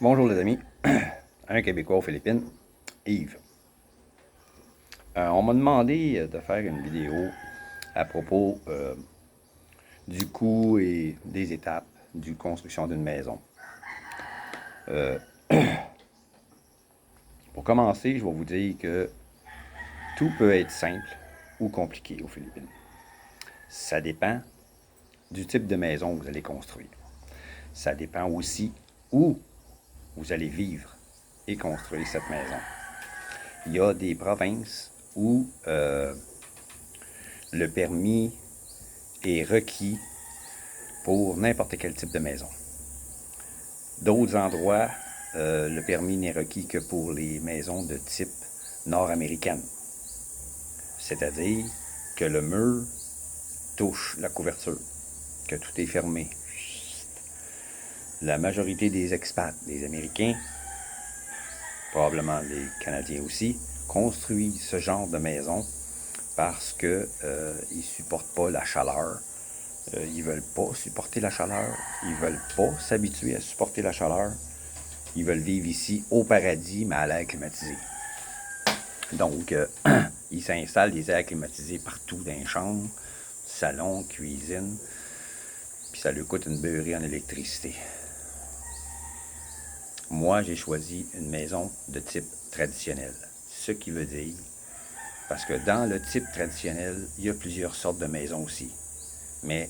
Bonjour les amis, un Québécois aux Philippines, Yves. On m'a demandé de faire une vidéo à propos du coût et des étapes du construction d'une maison. Pour commencer, je vais vous dire que tout peut être simple ou compliqué aux Philippines. Ça dépend du type de maison que vous allez construire. Ça dépend aussi où vous allez vivre et construire cette maison. Il y a des provinces où le permis est requis pour n'importe quel type de maison. D'autres endroits, le permis n'est requis que pour les maisons de type nord-américaine. C'est-à-dire que le mur touche la couverture, que tout est fermé. La majorité des expats, des Américains, probablement les Canadiens aussi, construisent ce genre de maison parce qu'ils ne supportent pas la chaleur. Ils veulent pas supporter la chaleur. Ils veulent pas s'habituer à supporter la chaleur. Ils veulent vivre ici au paradis, mais à l'air climatisé. Donc, ils s'installent des airs climatisés partout dans les chambres, salon, cuisine, puis ça leur coûte une beurrée en électricité. Moi, j'ai choisi une maison de type traditionnel. Ce qui veut dire, parce que dans le type traditionnel, il y a plusieurs sortes de maisons aussi. Mais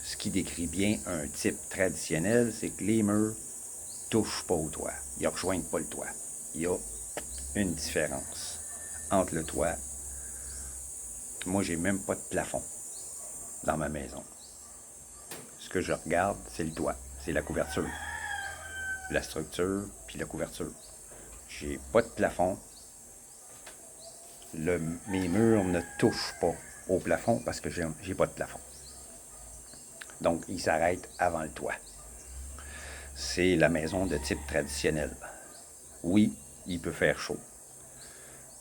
ce qui décrit bien un type traditionnel, c'est que les murs touchent pas au toit. Ils ne rejoignent pas le toit. Il y a une différence entre le toit. Moi, j'ai même pas de plafond dans ma maison. Ce que je regarde, c'est le toit, c'est la couverture, la structure puis la couverture. J'ai pas de plafond. Mes murs ne touchent pas au plafond parce que j'ai pas de plafond. Donc, ils s'arrêtent avant le toit. C'est la maison de type traditionnel. Oui, il peut faire chaud,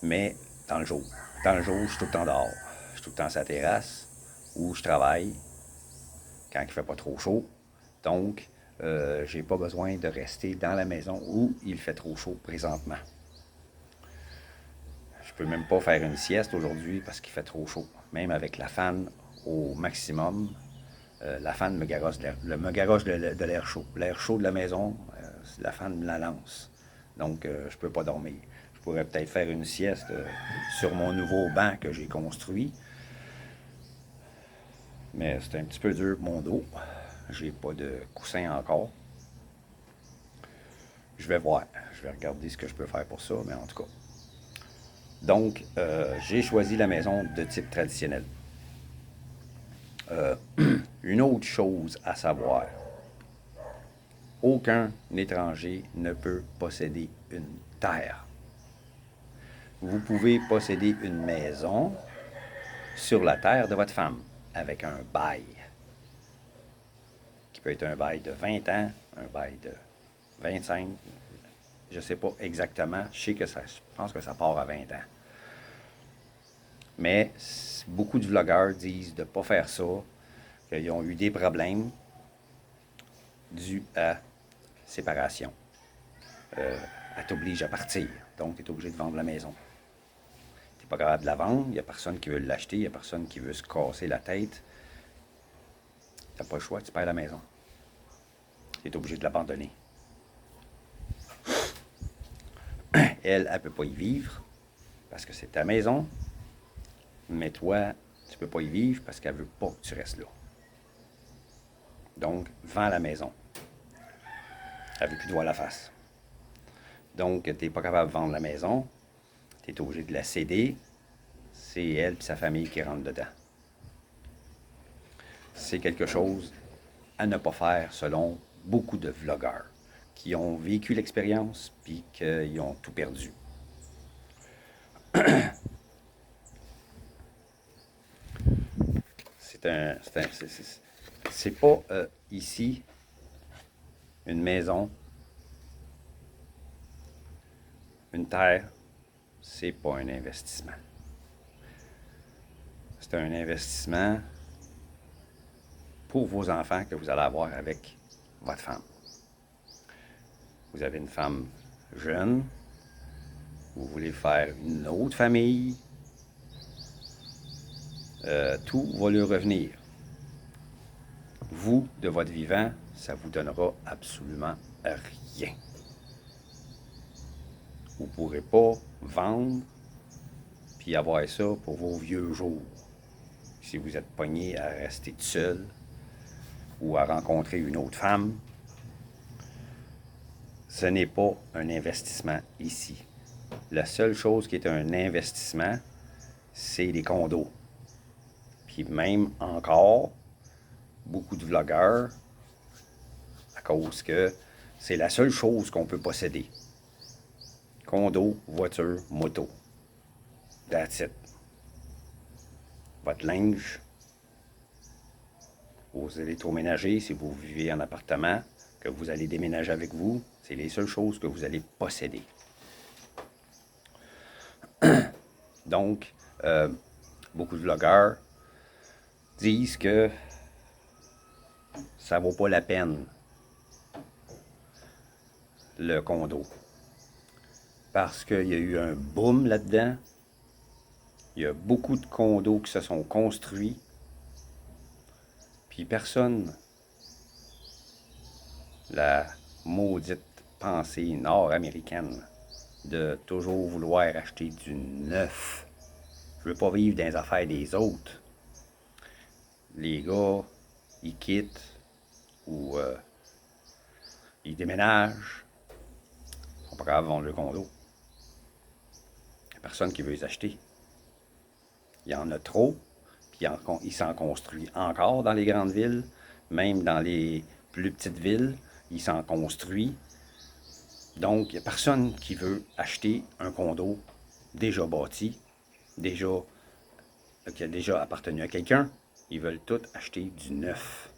mais dans le jour. Dans le jour, je suis tout le temps dehors. Je suis tout le temps sur la terrasse où je travaille quand il ne fait pas trop chaud. Donc, j'ai pas besoin de rester dans la maison où il fait trop chaud présentement. Je peux même pas faire une sieste aujourd'hui parce qu'il fait trop chaud. Même avec la fan au maximum, la fan me garoche de l'air chaud. L'air chaud de la maison, la fan me la lance. Donc, je peux pas dormir. Je pourrais peut-être faire une sieste sur mon nouveau banc que j'ai construit. Mais c'est un petit peu dur pour mon dos. J'ai pas de coussin encore. Je vais voir. Je vais regarder ce que je peux faire pour ça, mais en tout cas. Donc, j'ai choisi la maison de type traditionnel. Une autre chose à savoir, aucun étranger ne peut posséder une terre. Vous pouvez posséder une maison sur la terre de votre femme avec un bail, qui peut être un bail de 20 ans, un bail de 25, je ne sais pas exactement, je pense que ça part à 20 ans. Mais beaucoup de vlogueurs disent de ne pas faire ça, qu'ils ont eu des problèmes dus à séparation. Elle t'oblige à partir, donc tu es obligé de vendre la maison. Tu n'es pas capable de la vendre, il n'y a personne qui veut l'acheter, il n'y a personne qui veut se casser la tête. Tu n'as pas le choix, tu perds la maison. Tu es obligé de l'abandonner. Elle ne peut pas y vivre parce que c'est ta maison, mais toi, tu ne peux pas y vivre parce qu'elle ne veut pas que tu restes là. Donc, vends la maison. Elle ne veut plus te voir la face. Donc, tu n'es pas capable de vendre la maison, tu es obligé de la céder, c'est elle et sa famille qui rentrent dedans. C'est quelque chose à ne pas faire selon beaucoup de vlogueurs qui ont vécu l'expérience puis qui ont tout perdu. C'est pas ici une maison, une terre, c'est pas un investissement. C'est un investissement pour vos enfants que vous allez avoir avec votre femme. vous avez une femme jeune, vous voulez faire une autre famille, tout va lui revenir. Vous, de votre vivant, ça vous donnera absolument rien. Vous ne pourrez pas vendre puis avoir ça pour vos vieux jours. Si vous êtes pogné à rester tout seul ou à rencontrer une autre femme, ce n'est pas un investissement ici. La seule chose qui est un investissement, c'est les condos. Puis même encore, beaucoup de vlogueurs, à cause que c'est la seule chose qu'on peut posséder. Condo, voiture, moto. That's it. Votre linge, vos électroménagers, si vous vivez en appartement, que vous allez déménager avec vous, c'est les seules choses que vous allez posséder. Donc, beaucoup de vlogueurs disent que ça ne vaut pas la peine, le condo. Parce qu'il y a eu un boom là-dedans. Il y a beaucoup de condos qui se sont construits. Puis personne, la maudite pensée nord-américaine de toujours vouloir acheter du neuf. Je veux pas vivre dans les affaires des autres. Les gars, ils quittent ou ils déménagent. Ils sont pas capables de vendre le condo. Il n'y a personne qui veut les acheter. Il y en a trop, puis il s'en construit encore dans les grandes villes, même dans les plus petites villes, il s'en construit. Donc, il n'y a personne qui veut acheter un condo déjà bâti, qui a déjà appartenu à quelqu'un. Ils veulent tout acheter du neuf,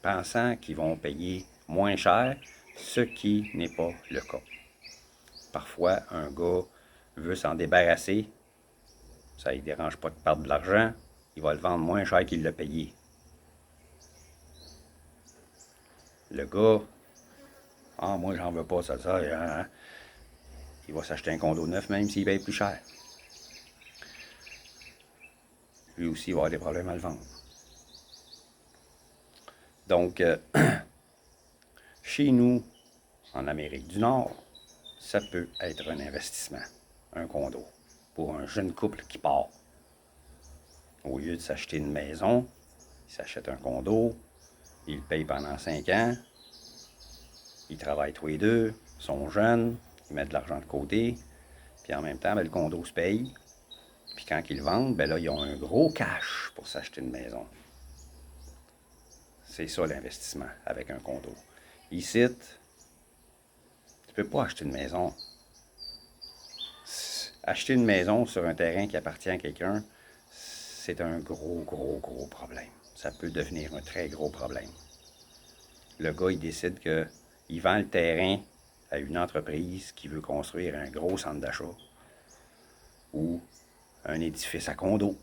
pensant qu'ils vont payer moins cher, ce qui n'est pas le cas. Parfois, un gars veut s'en débarrasser, ça ne lui dérange pas de perdre de l'argent, il va le vendre moins cher qu'il l'a payé. Le gars, moi j'en veux pas ça, hein. Il va s'acheter un condo neuf même s'il paye plus cher. Lui aussi, il va avoir des problèmes à le vendre. Donc, chez nous, en Amérique du Nord, ça peut être un investissement, un condo, pour un jeune couple qui part. Au lieu de s'acheter une maison, il s'achète un condo, il le paye pendant 5 ans, ils travaillent tous les deux, sont jeunes, ils mettent de l'argent de côté, puis en même temps, le condo se paye. Puis quand ils le vendent, là, ils ont un gros cash pour s'acheter une maison. C'est ça l'investissement avec un condo. Ici, tu peux pas acheter une maison. Acheter une maison sur un terrain qui appartient à quelqu'un, c'est un gros problème. Ça peut devenir un très gros problème. Le gars, il décide qu'il vend le terrain à une entreprise qui veut construire un gros centre d'achat ou un édifice à condo.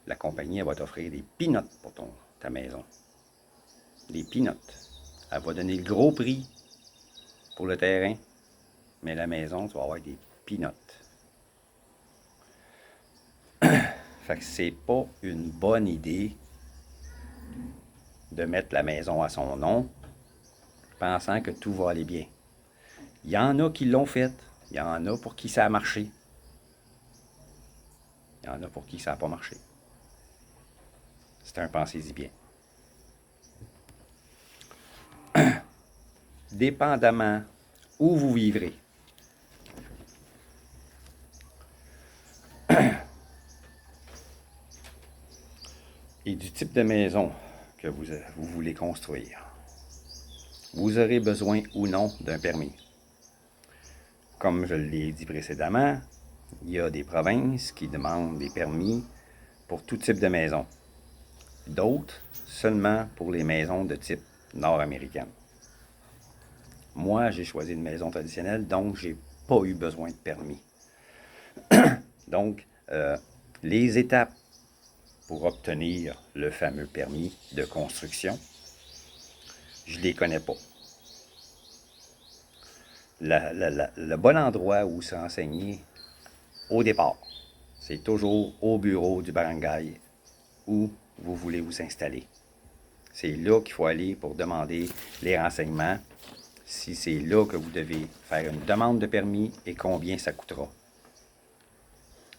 La compagnie, elle va t'offrir des peanuts pour ta maison. Des peanuts. Elle va donner le gros prix pour le terrain, mais la maison, tu vas avoir des peanuts. Fait que c'est pas une bonne idée de mettre la maison à son nom, pensant que tout va aller bien. Il y en a qui l'ont fait, il y en a pour qui ça a marché. Il y en a pour qui ça n'a pas marché. C'est un pensez-y bien. Dépendamment où vous vivrez. Et du type de maison que vous voulez construire. Vous aurez besoin ou non d'un permis. Comme je l'ai dit précédemment, il y a des provinces qui demandent des permis pour tout type de maison. D'autres, seulement pour les maisons de type nord-américaine. Moi, j'ai choisi une maison traditionnelle, donc j'ai pas eu besoin de permis. Donc, les étapes pour obtenir le fameux permis de construction, je ne les connais pas. Le bon endroit où se renseigner au départ, c'est toujours au bureau du barangay où vous voulez vous installer. C'est là qu'il faut aller pour demander les renseignements, si c'est là que vous devez faire une demande de permis et combien ça coûtera.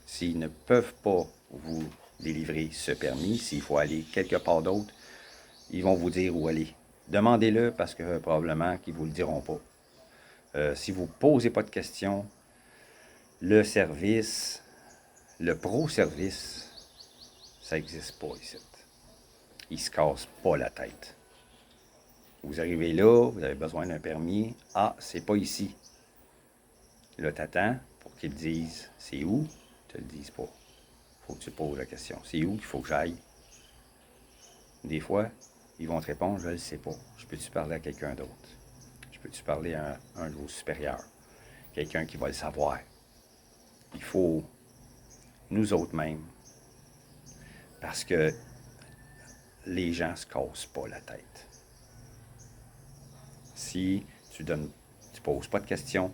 S'ils ne peuvent pas vous délivrer ce permis, s'il faut aller quelque part d'autre, ils vont vous dire où aller. Demandez-le parce que probablement qu'ils ne vous le diront pas. Si vous ne posez pas de questions, le service, le pro-service, ça n'existe pas ici. Ils ne se cassent pas la tête. Vous arrivez là, vous avez besoin d'un permis. Ah, c'est pas ici. Là, t'attends pour qu'ils te disent c'est où. Ils te le disent pas. Il faut que tu poses la question. C'est où qu'il faut que j'aille? Des fois, ils vont te répondre, je ne le sais pas. Je peux-tu parler à quelqu'un d'autre? Je peux-tu parler à un de vos supérieurs? Quelqu'un qui va le savoir. Il faut nous autres mêmes. Parce que les gens ne se cassent pas la tête. Si tu ne poses pas de questions,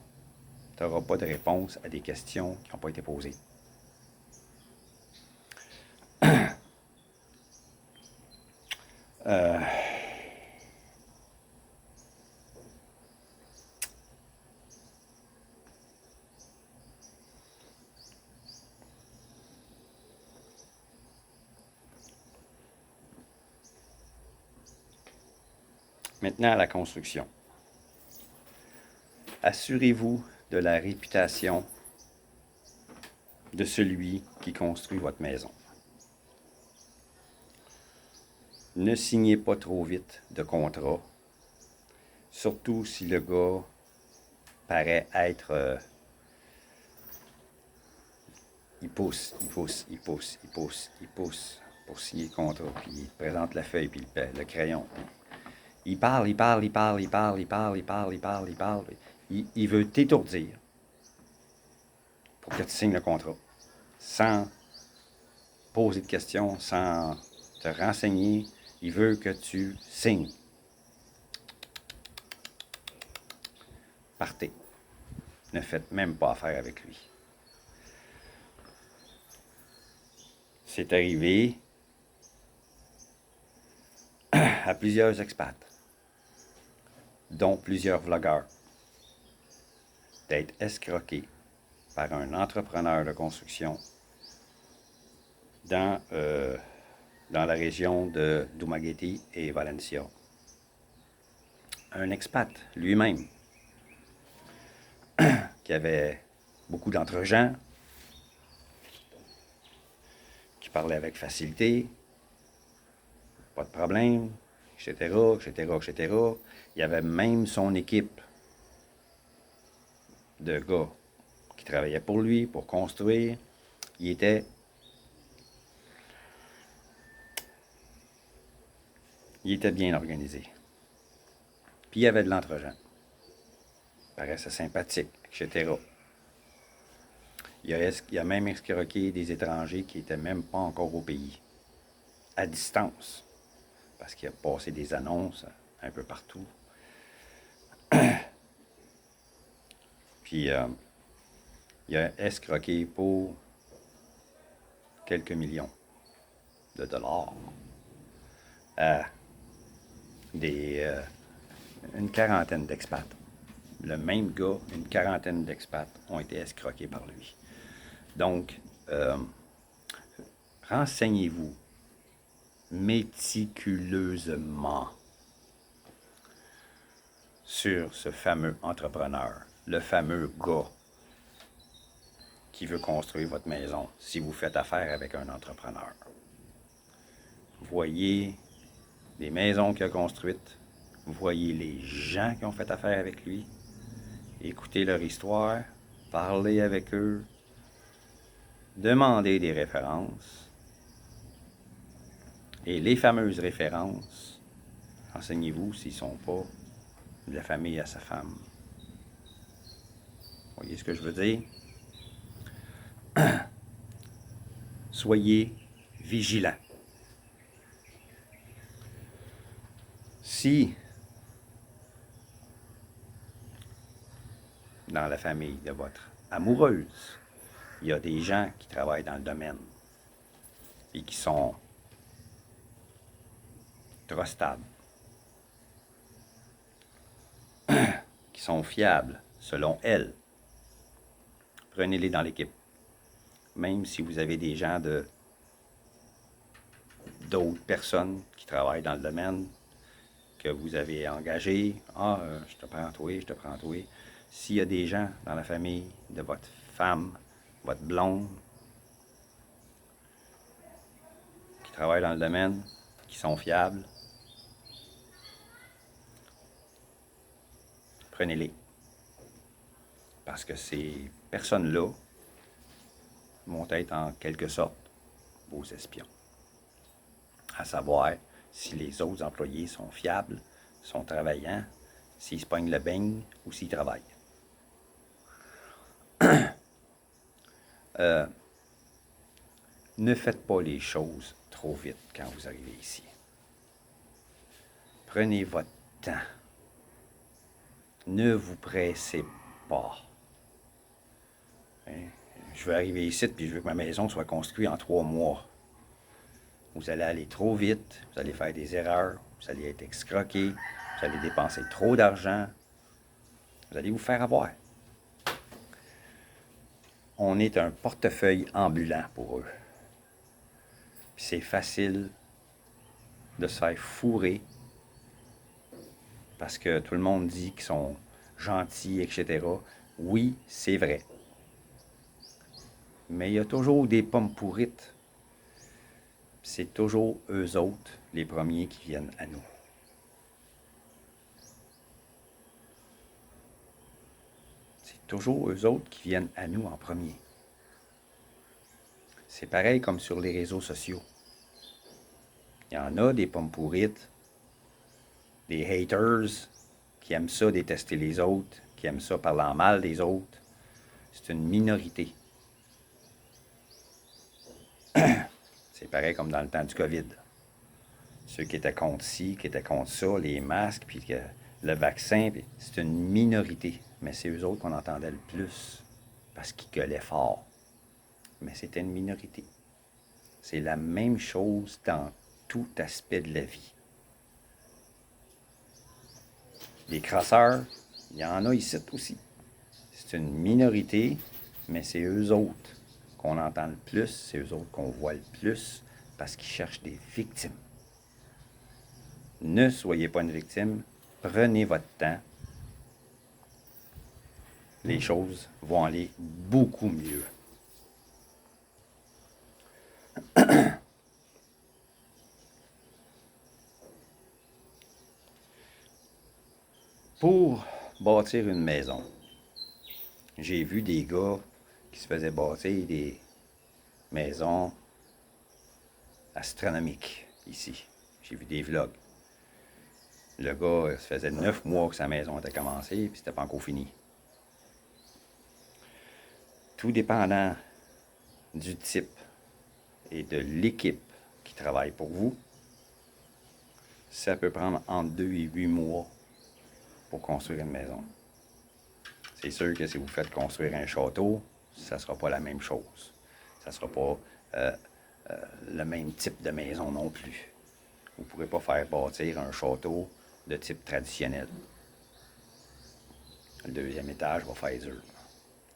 tu n'auras pas de réponse à des questions qui n'ont pas été posées. Maintenant, la construction. Assurez-vous de la réputation de celui qui construit votre maison. Ne signez pas trop vite de contrat, surtout si le gars paraît être... il pousse pour signer le contrat, puis il te présente la feuille, puis le crayon. Il parle. Il veut t'étourdir pour que tu signes le contrat, sans poser de questions, sans te renseigner. Il veut que tu signes. Partez. Ne faites même pas affaire avec lui. C'est arrivé à plusieurs expats, dont plusieurs vlogueurs, d'être escroqués par un entrepreneur de construction dans la région de Dumaguete et Valencia. Un expat lui-même, qui avait beaucoup d'entre-gens, qui parlait avec facilité, pas de problème, etc. Il y avait même son équipe de gars qui travaillaient pour lui, pour construire. Il était bien organisé. Puis il y avait de l'entre-gens. Il paraissait sympathique, etc. Il a même escroqué des étrangers qui n'étaient même pas encore au pays, à distance, parce qu'il a passé des annonces un peu partout. Puis il a escroqué pour quelques millions de dollars à une quarantaine d'expats. Le même gars, une quarantaine d'expats ont été escroqués par lui. Donc, renseignez-vous méticuleusement sur ce fameux entrepreneur, le fameux gars qui veut construire votre maison si vous faites affaire avec un entrepreneur. Voyez les maisons qu'il a construites, voyez les gens qui ont fait affaire avec lui, écoutez leur histoire, parlez avec eux, demandez des références. Et les fameuses références, renseignez-vous s'ils ne sont pas de la famille à sa femme. Voyez ce que je veux dire? Soyez vigilants. Si, dans la famille de votre amoureuse, il y a des gens qui travaillent dans le domaine et qui sont trustables, qui sont fiables selon elle, prenez-les dans l'équipe. Même si vous avez des gens d'autres personnes qui travaillent dans le domaine que vous avez engagés, je te prends toi, je te prends toi. S'il y a des gens dans la famille de votre femme, votre blonde, qui travaillent dans le domaine, qui sont fiables, prenez-les. Parce que ces personnes-là vont être en quelque sorte vos espions. À savoir si les autres employés sont fiables, sont travaillants, s'ils se pognent le beigne ou s'ils travaillent. Ne faites pas les choses trop vite quand vous arrivez ici. Prenez votre temps. Ne vous pressez pas. Je veux arriver ici puis je veux que ma maison soit construite en 3 mois. Vous allez aller trop vite, vous allez faire des erreurs, vous allez être escroqué, vous allez dépenser trop d'argent, vous allez vous faire avoir. On est un portefeuille ambulant pour eux. Puis c'est facile de se faire fourrer parce que tout le monde dit qu'ils sont gentils, etc. Oui, c'est vrai. Mais il y a toujours des pommes pourrites. C'est toujours eux autres, les premiers, qui viennent à nous. C'est toujours eux autres qui viennent à nous en premier. C'est pareil comme sur les réseaux sociaux. Il y en a des pommes pourrites, des haters qui aiment ça détester les autres, qui aiment ça parler en mal des autres. C'est une minorité. C'est pareil comme dans le temps du COVID. Ceux qui étaient contre ci, qui étaient contre ça, les masques, puis le vaccin, c'est une minorité. Mais c'est eux autres qu'on entendait le plus parce qu'ils gueulaient fort. Mais c'était une minorité. C'est la même chose dans tout aspect de la vie. Les crasseurs, il y en a ici aussi. C'est une minorité, mais c'est eux autres qu'on entend le plus, c'est eux autres qu'on voit le plus, parce qu'ils cherchent des victimes. Ne soyez pas une victime, prenez votre temps. Les choses vont aller beaucoup mieux. Pour bâtir une maison, j'ai vu des gars qui se faisaient bâtir des maisons astronomiques ici. J'ai vu des vlogs. Le gars, ça faisait 9 mois que sa maison était commencée, puis c'était pas encore fini. Tout dépendant du type et de l'équipe qui travaille pour vous, ça peut prendre entre 2 et 8 mois pour construire une maison. C'est sûr que si vous faites construire un château, ça ne sera pas la même chose. Ça ne sera pas le même type de maison non plus. Vous ne pourrez pas faire bâtir un château de type traditionnel. Le 2e étage va faire dur.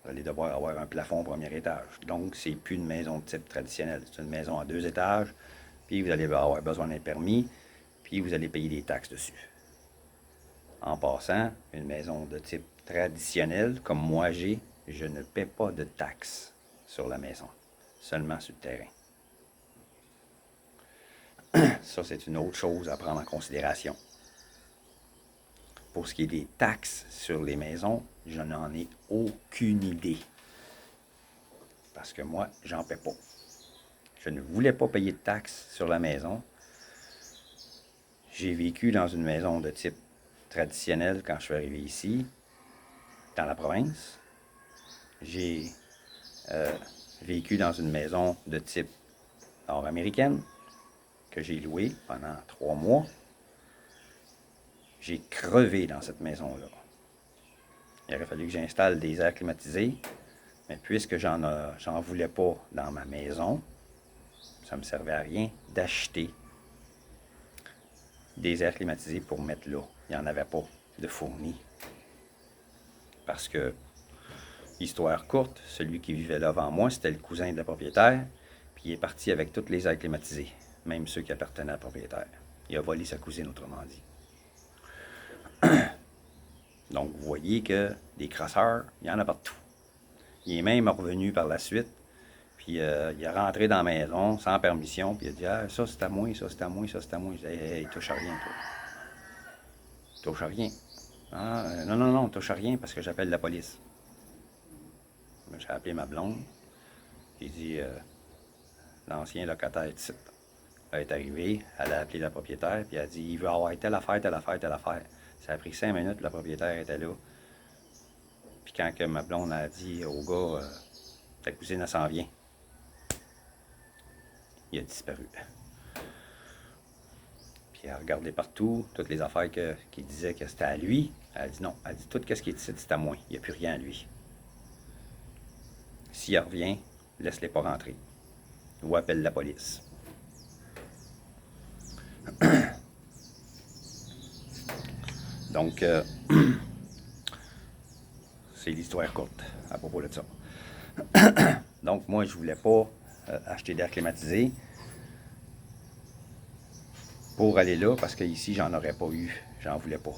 Vous allez devoir avoir un plafond au 1er étage. Donc, c'est plus une maison de type traditionnel. C'est une maison à 2 étages, puis vous allez avoir besoin d'un permis, puis vous allez payer des taxes dessus. En passant, une maison de type traditionnel, comme moi j'ai, je ne paie pas de taxes sur la maison, seulement sur le terrain. Ça, c'est une autre chose à prendre en considération. Pour ce qui est des taxes sur les maisons, je n'en ai aucune idée. Parce que moi, j'en paie pas. Je ne voulais pas payer de taxes sur la maison. J'ai vécu dans une maison de type traditionnel quand je suis arrivé ici, dans la province. J'ai vécu dans une maison de type nord-américaine que j'ai louée pendant 3 mois. J'ai crevé dans cette maison-là. Il aurait fallu que j'installe des airs climatisés, mais puisque j'en voulais pas dans ma maison, ça ne me servait à rien d'acheter des airs climatisés pour mettre là. Il n'y en avait pas de fournis. Parce que, histoire courte, celui qui vivait là avant moi, c'était le cousin de la propriétaire, puis il est parti avec tous les airs climatisés, même ceux qui appartenaient à la propriétaire. Il a volé sa cousine, autrement dit. Donc, vous voyez que des crasseurs, il y en a partout. Il est même revenu par la suite, puis il est rentré dans la maison sans permission, puis il a dit « Ah, ça c'est à moi, ça c'est à moi, ça c'est à moi. » Je dis « Hey, touche à rien, toi. Touche à rien. » Ah, non, touche à rien parce que j'appelle la police. J'ai appelé ma blonde. J'ai dit l'ancien locataire de site. Elle est arrivée, elle a appelé la propriétaire, puis elle a dit il veut avoir telle affaire, telle affaire, telle affaire. Ça a pris 5 minutes, la propriétaire était là. Puis quand que ma blonde a dit au gars ta cousine, elle s'en vient, il a disparu. Puis elle a regardé partout, toutes les affaires qui disaient que c'était à lui. Elle a dit non, elle a dit tout ce qui est ici, c'est à moi. Il n'y a plus rien à lui. S'il revient, laisse-les pas rentrer. Ou appelle la police. Donc, c'est l'histoire courte à propos de ça. Donc, moi, je voulais pas acheter d'air climatisé pour aller là, parce qu'ici, j'en aurais pas eu. J'en voulais pas.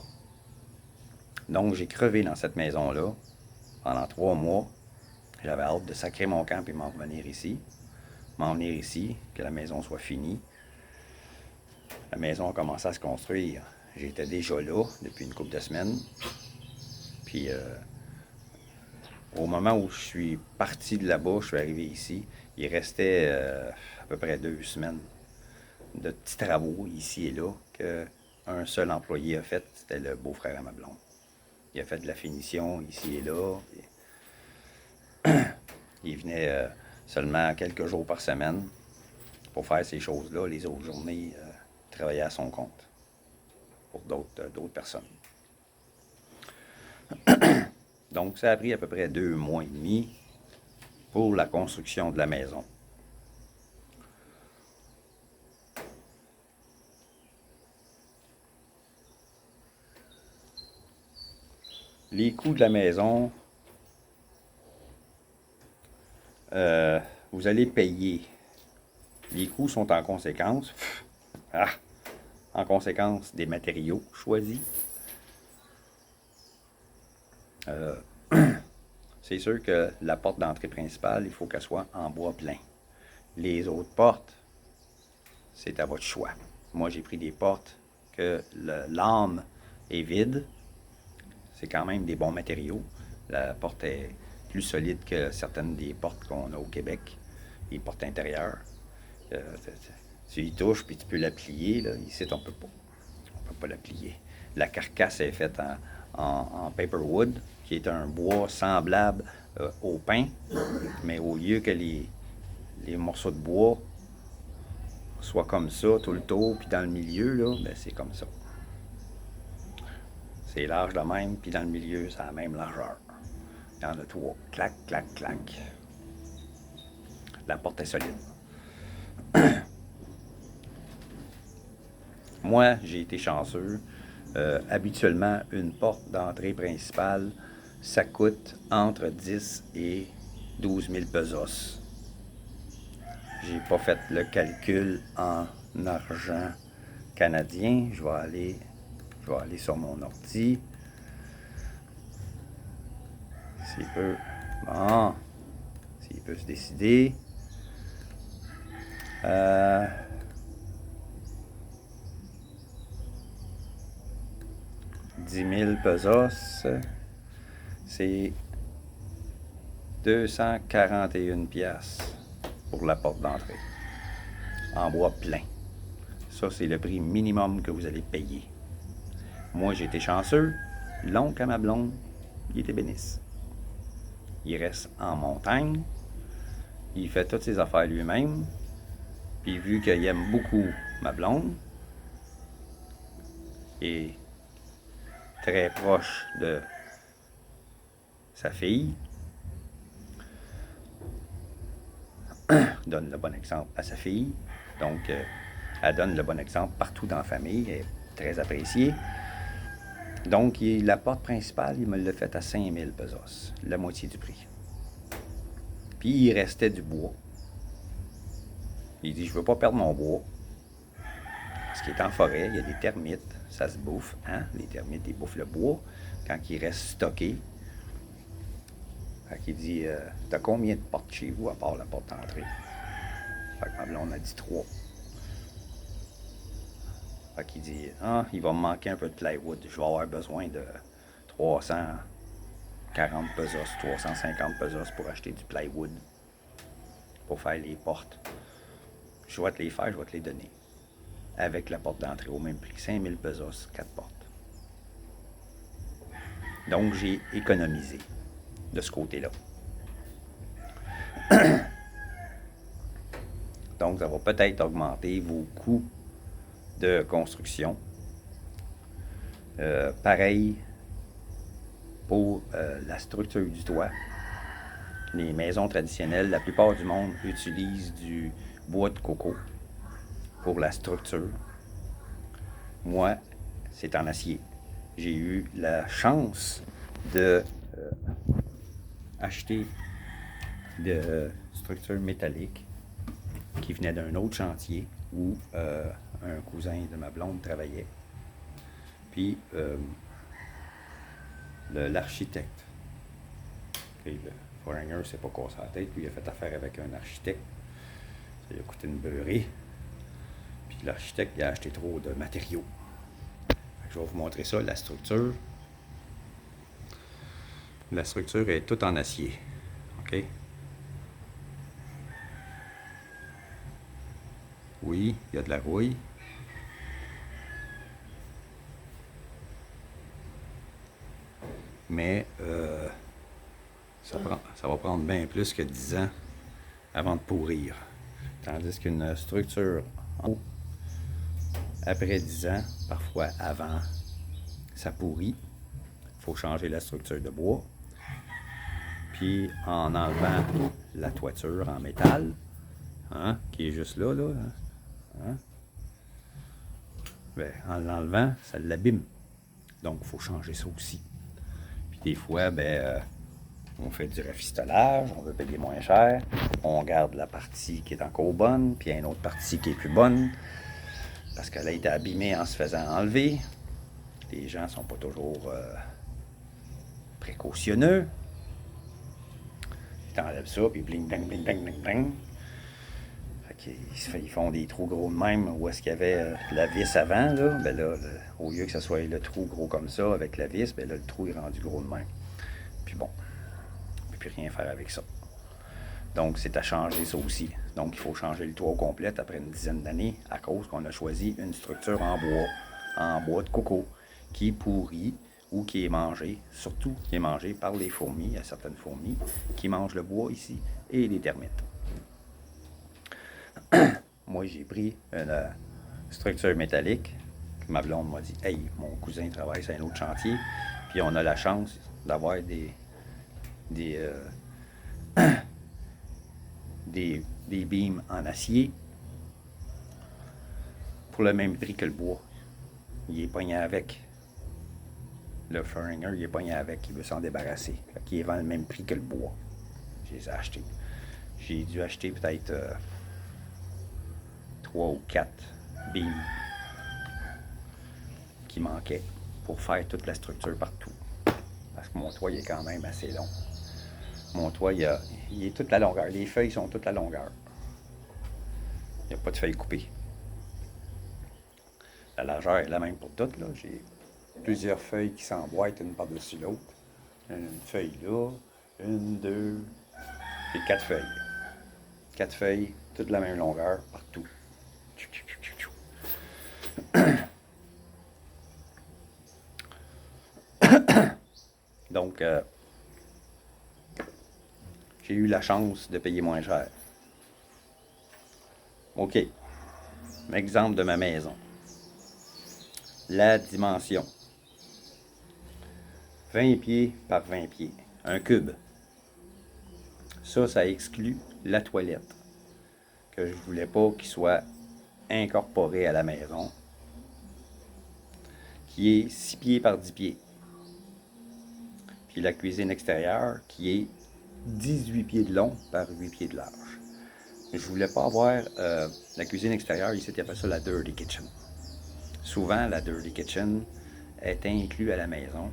Donc, j'ai crevé dans cette maison-là pendant 3 mois. J'avais hâte de sacrer mon camp et m'en venir ici. M'en venir ici, que la maison soit finie. La maison a commencé à se construire. J'étais déjà là depuis une couple de semaines. Puis, au moment où je suis parti de là-bas, je suis arrivé ici, il restait à peu près 2 semaines de petits travaux ici et là qu'un seul employé a fait, c'était le beau-frère à ma blonde. Il a fait de la finition ici et là. Il venait seulement quelques jours par semaine pour faire ces choses-là. Les autres journées, il travaillait à son compte pour d'autres personnes. Donc, ça a pris à peu près 2 mois et demi pour la construction de la maison. Les coûts de la maison, vous allez payer. Les coûts sont en conséquence. En conséquence des matériaux choisis. C'est sûr que la porte d'entrée principale, il faut qu'elle soit en bois plein. Les autres portes, c'est à votre choix. Moi, j'ai pris des portes que l'âme est vide. C'est quand même des bons matériaux. La porte est plus solide que certaines des portes qu'on a au Québec, les portes intérieures. Tu y touches, puis tu peux la plier. Là. Ici, on ne peut pas. On peut pas la plier. La carcasse est faite en paperwood, qui est un bois semblable au pin, mais au lieu que les morceaux de bois soient comme ça tout le tour, puis dans le milieu, là, ben c'est comme ça. C'est large de même, puis dans le milieu, c'est la même largeur. Il y en a 3. Clac, clac, clac. La porte est solide. Moi, j'ai été chanceux. Habituellement, une porte d'entrée principale, ça coûte entre 10 et 12 000 pesos. J'ai pas fait le calcul en argent canadien. Je vais aller sur mon ordi. S'il peut se décider. 10 000 pesos, c'est 241 piastres pour la porte d'entrée, en bois plein. Ça, c'est le prix minimum que vous allez payer. Moi, j'ai été chanceux. L'oncle à ma blonde, il était bénisse. Il reste en montagne. Il fait toutes ses affaires lui-même. Puis vu qu'il aime beaucoup ma blonde, et très proche de sa fille, donne le bon exemple à sa fille. Donc, elle donne le bon exemple partout dans la famille, elle est très appréciée. Donc, la porte principale, il me l'a faite à 5000 pesos, la moitié du prix. Puis, il restait du bois. Il dit, je veux pas perdre mon bois. Parce qu'il est en forêt, il y a des termites, ça se bouffe, hein? Les termites, ils bouffent le bois quand il reste stocké. Fait qu'il dit, t'as combien de portes chez vous à part la porte d'entrée? Fait que ma blonde a dit 3. Fait qu'il dit, ah, il va me manquer un peu de plywood. Je vais avoir besoin de 340 pesos, 350 pesos pour acheter du plywood pour faire les portes. Je vais te les faire, je vais te les donner. Avec la porte d'entrée au même prix, 5000 pesos, 4 portes. Donc, j'ai économisé de ce côté-là. Donc, ça va peut-être augmenter vos coûts de construction. Pareil pour la structure du toit. Les maisons traditionnelles, la plupart du monde utilise du bois de coco pour la structure. Moi, c'est en acier. J'ai eu la chance de acheter de structures métalliques qui venaient d'un autre chantier où un cousin de ma blonde travaillait. Puis l'architecte, le foreigner s'est pas cassé la tête, puis il a fait affaire avec un architecte. Ça lui a coûté une beurrée. Puis l'architecte il a acheté trop de matériaux. Je vais vous montrer ça, la structure. La structure est toute en acier. OK? Oui, il y a de la rouille. Mais ça va prendre bien plus que 10 ans avant de pourrir. Tandis qu'une structure en haut, après 10 ans, parfois avant, ça pourrit. Il faut changer la structure de bois. Puis en enlevant la toiture en métal, hein, qui est juste là, hein, ben, en l'enlevant, ça l'abîme. Donc, il faut changer ça aussi. Puis des fois, on fait du rafistolage, on veut payer moins cher, on garde la partie qui est encore bonne, puis il y a une autre partie qui est plus bonne, parce qu'elle a été abîmée en se faisant enlever. Les gens ne sont pas toujours précautionneux. Ils t'enlèvent ça, puis bling, bling, bling, bling, bling, bling. Ils font des trous gros de même où est-ce qu'il y avait la vis avant, là. Ben là, au lieu que ce soit le trou gros comme ça avec la vis, ben là, le trou est rendu gros de même. Puis bon, on ne peut plus rien faire avec ça. Donc, c'est à changer ça aussi. Donc, il faut changer le toit au complet après une dizaine d'années à cause qu'on a choisi une structure en bois de coco, qui est pourrie ou qui est mangé, surtout qui est mangé par les fourmis. Il y a certaines fourmis qui mangent le bois ici et les termites. Moi, j'ai pris une structure métallique. Ma blonde m'a dit, hey, mon cousin travaille sur un autre chantier, puis on a la chance d'avoir des beams en acier pour le même prix que le bois. Il est pogné avec. Le Foreigner, il est pogné avec, il veut s'en débarrasser. Il vend le même prix que le bois. Je les ai achetés. J'ai dû acheter peut-être 3 ou 4 beams qui manquaient pour faire toute la structure partout. Parce que mon toit, il est quand même assez long. Mon toit, il est toute la longueur. Les feuilles sont toute la longueur. Il n'y a pas de feuilles coupées. La largeur est la même pour toutes, là. J'ai plusieurs feuilles qui s'emboîtent une par-dessus l'autre. Une feuille là, une, deux, et 4 feuilles. 4 feuilles, toutes la même longueur, partout. Donc, j'ai eu la chance de payer moins cher. OK. Exemple de ma maison. La dimension. 20 pieds par 20 pieds. Un cube. Ça exclut la toilette. Que je voulais pas qu'il soit incorporé à la maison. Qui est 6 pieds par 10 pieds. Puis la cuisine extérieure qui est 18 pieds de long par 8 pieds de large. Je voulais pas avoir la cuisine extérieure, ici il appelle ça la Dirty Kitchen. Souvent la Dirty Kitchen est inclue à la maison.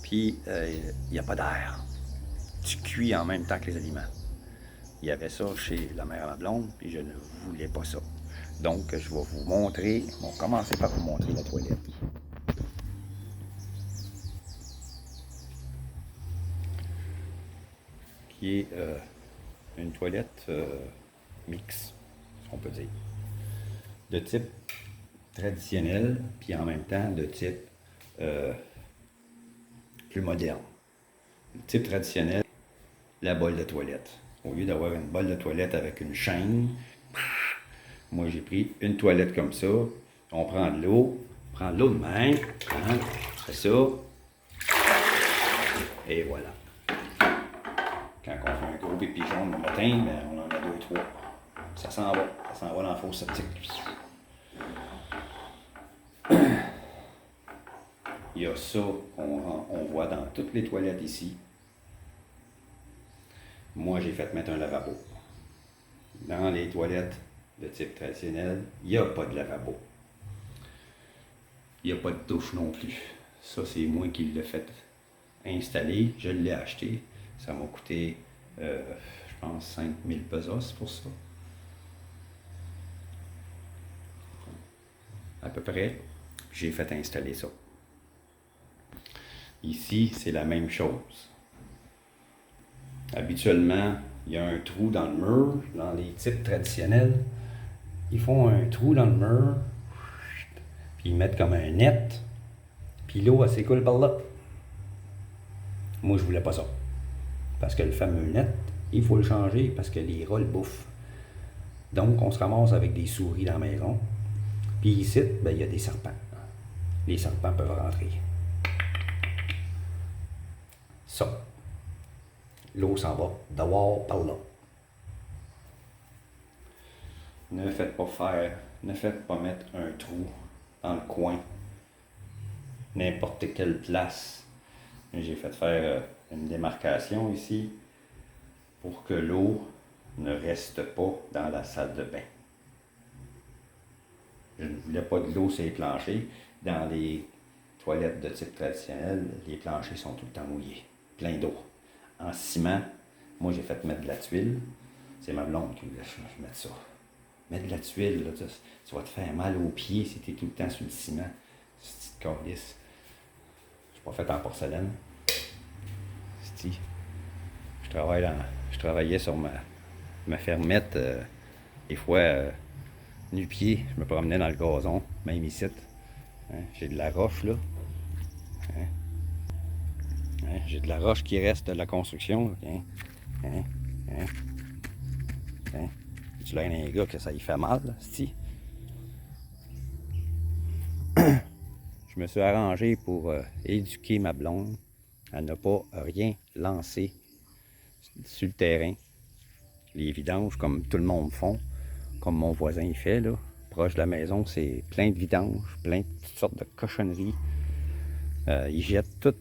Puis il n'y a pas d'air. Tu cuis en même temps que les aliments. Il y avait ça chez la mère à ma blonde, puis je ne voulais pas ça. Donc je vais vous montrer, on va commencer par vous montrer la toilette. Qui est une toilette mixte, si on peut dire. De type traditionnel, puis en même temps de type plus moderne. Le type traditionnel, la bolle de toilette. Au lieu d'avoir une bolle de toilette avec une chaîne, moi j'ai pris une toilette comme ça. On prend de l'eau de même, hein, c'est ça. Et voilà. Quand on fait un gros pipi jaune le matin, ben, on en a 2-3. Ça s'en va dans la fosse septique. Il y a ça qu'on voit dans toutes les toilettes ici. Moi, j'ai fait mettre un lavabo. Dans les toilettes de type traditionnel, il n'y a pas de lavabo. Il n'y a pas de douche non plus. Ça, c'est moi qui l'ai fait installer. Je l'ai acheté. Ça m'a coûté, je pense, 5000 pesos pour ça. À peu près. J'ai fait installer ça. Ici, c'est la même chose. Habituellement, il y a un trou dans le mur. Dans les types traditionnels, ils font un trou dans le mur, puis ils mettent comme un net, puis l'eau, elle s'écoule par là. Moi, je voulais pas ça. Parce que le fameux net, il faut le changer parce que les rats le bouffent. Donc, on se ramasse avec des souris dans la maison. Puis ici, ben, il y a des serpents. Les serpents peuvent rentrer. Ça. L'eau s'en va dehors par là. Ne faites pas mettre un trou dans le coin. N'importe quelle place. J'ai fait faire une démarcation ici pour que l'eau ne reste pas dans la salle de bain. Je ne voulais pas de l'eau sur les planchers. Dans les toilettes de type traditionnel, les planchers sont tout le temps mouillés, plein d'eau. En ciment, moi j'ai fait mettre de la tuile. C'est ma blonde qui voulait que je mette ça. Mets de la tuile, là, tu vas te faire mal aux pieds si tu es tout le temps sur le ciment. C'est une petite calisse. Je suis pas fait en porcelaine. Je travaillais sur ma fermette, des fois, nu-pied, je me promenais dans le gazon, même ici. Hein, j'ai de la roche là. Hein, hein, j'ai de la roche qui reste de la construction. Hein, tu l'as un gars que ça y fait mal, c'ti. Je me suis arrangé pour éduquer ma blonde à ne pas rien lancer sur le terrain. Les vidanges, comme tout le monde font, comme mon voisin il fait, là, proche de la maison, c'est plein de vidanges, plein de toutes sortes de cochonneries. Ils jettent tout,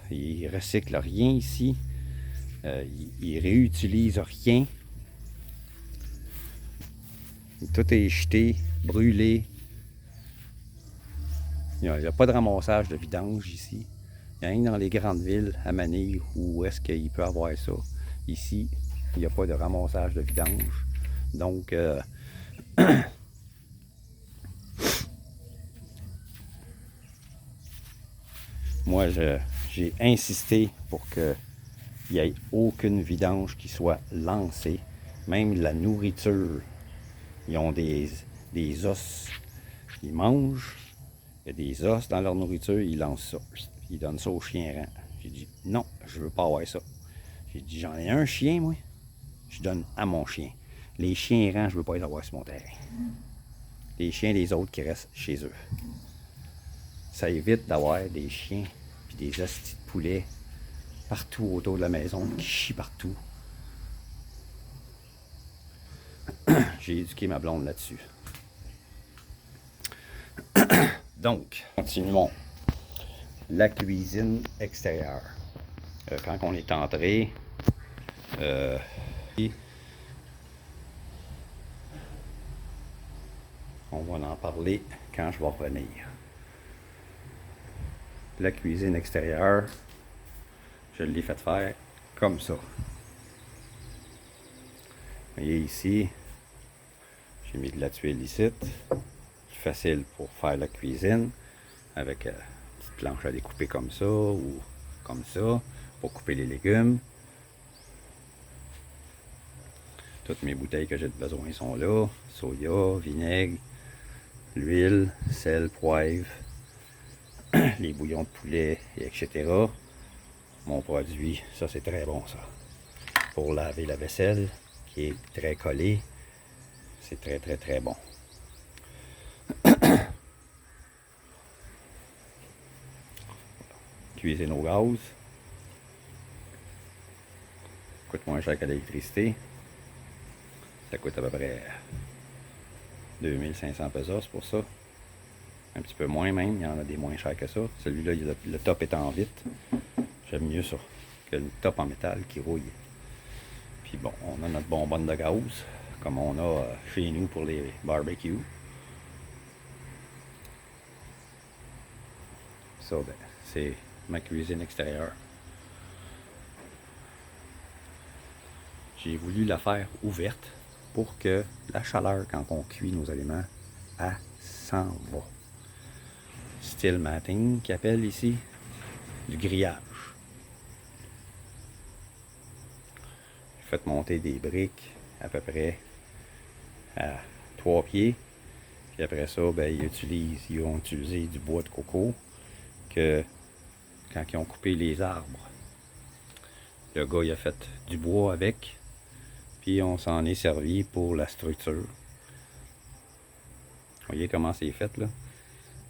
ils recyclent rien ici, ils réutilisent rien. Tout est jeté, brûlé. Il n'y a pas de ramassage de vidange ici. Il y a rien dans les grandes villes à Manille où est-ce qu'il peut avoir ça. Ici, il n'y a pas de ramassage de vidange. Donc, moi, j'ai insisté pour qu'il n'y ait aucune vidange qui soit lancée. Même la nourriture. Ils ont des os. Ils mangent. Il y a des os dans leur nourriture. Ils lancent ça. Ils donnent ça aux chiens errants. J'ai dit, non, je veux pas avoir ça. J'ai dit, j'en ai un chien, moi. Je donne à mon chien. Les chiens errants, je veux pas les avoir sur mon terrain. Les chiens des autres qui restent chez eux. Ça évite d'avoir des chiens et puis des hosties de poulet partout autour de la maison, qui chient partout. J'ai éduqué ma blonde là-dessus. Donc, continuons. La cuisine extérieure. Quand on est entré, on va en parler quand je vais revenir. La cuisine extérieure, je l'ai fait faire comme ça. Vous voyez ici, j'ai mis de la tuile ici. Facile pour faire la cuisine avec une petite planche à découper comme ça ou comme ça pour couper les légumes. Toutes mes bouteilles que j'ai besoin sont là. Soya, vinaigre, l'huile, sel, poivre, les bouillons de poulet, etc. Mon produit, ça c'est très bon ça. Pour laver la vaisselle, qui est très collée, c'est très très très bon. Cuisine au gaz. Coûte moins cher que l'électricité. Ça coûte à peu près 2500 pesos pour ça. Un petit peu moins même, il y en a des moins chers que ça. Celui-là, le top est en vitre. J'aime mieux ça que le top en métal qui rouille. Puis bon, on a notre bonbonne de gaz, comme on a chez nous pour les barbecues. Ça, ben, c'est ma cuisine extérieure. J'ai voulu la faire ouverte pour que la chaleur, quand on cuit nos aliments, elle s'en va. Style matting, qu'ils appellent ici, du grillage. J'ai fait monter des briques à peu près à 3 pieds. Puis après ça, ben, ils ont utilisé du bois de coco que quand ils ont coupé les arbres, le gars il a fait du bois avec, puis on s'en est servi pour la structure. Vous voyez comment c'est fait là?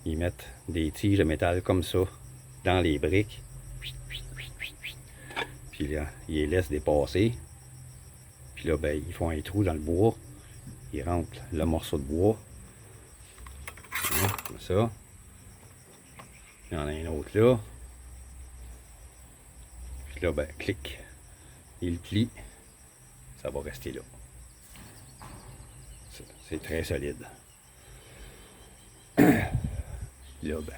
Ils mettent des tiges de métal comme ça dans les briques, puis là, ils les laissent dépasser, puis là, ben, ils font un trou dans le bois, ils rentrent le morceau de bois, comme ça. Il y en a un autre là. Puis là, ben, clic. Il plie. Ça va rester là. C'est très solide. Là, ben,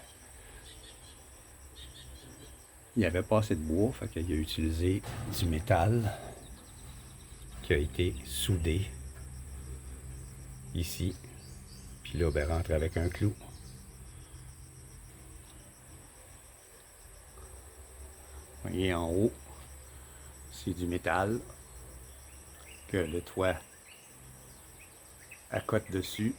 il n'y avait pas assez de bois, fait qu'il a utilisé du métal qui a été soudé ici. Puis là, ben, rentre avec un clou. Vous voyez en haut, c'est du métal que le toit accote dessus.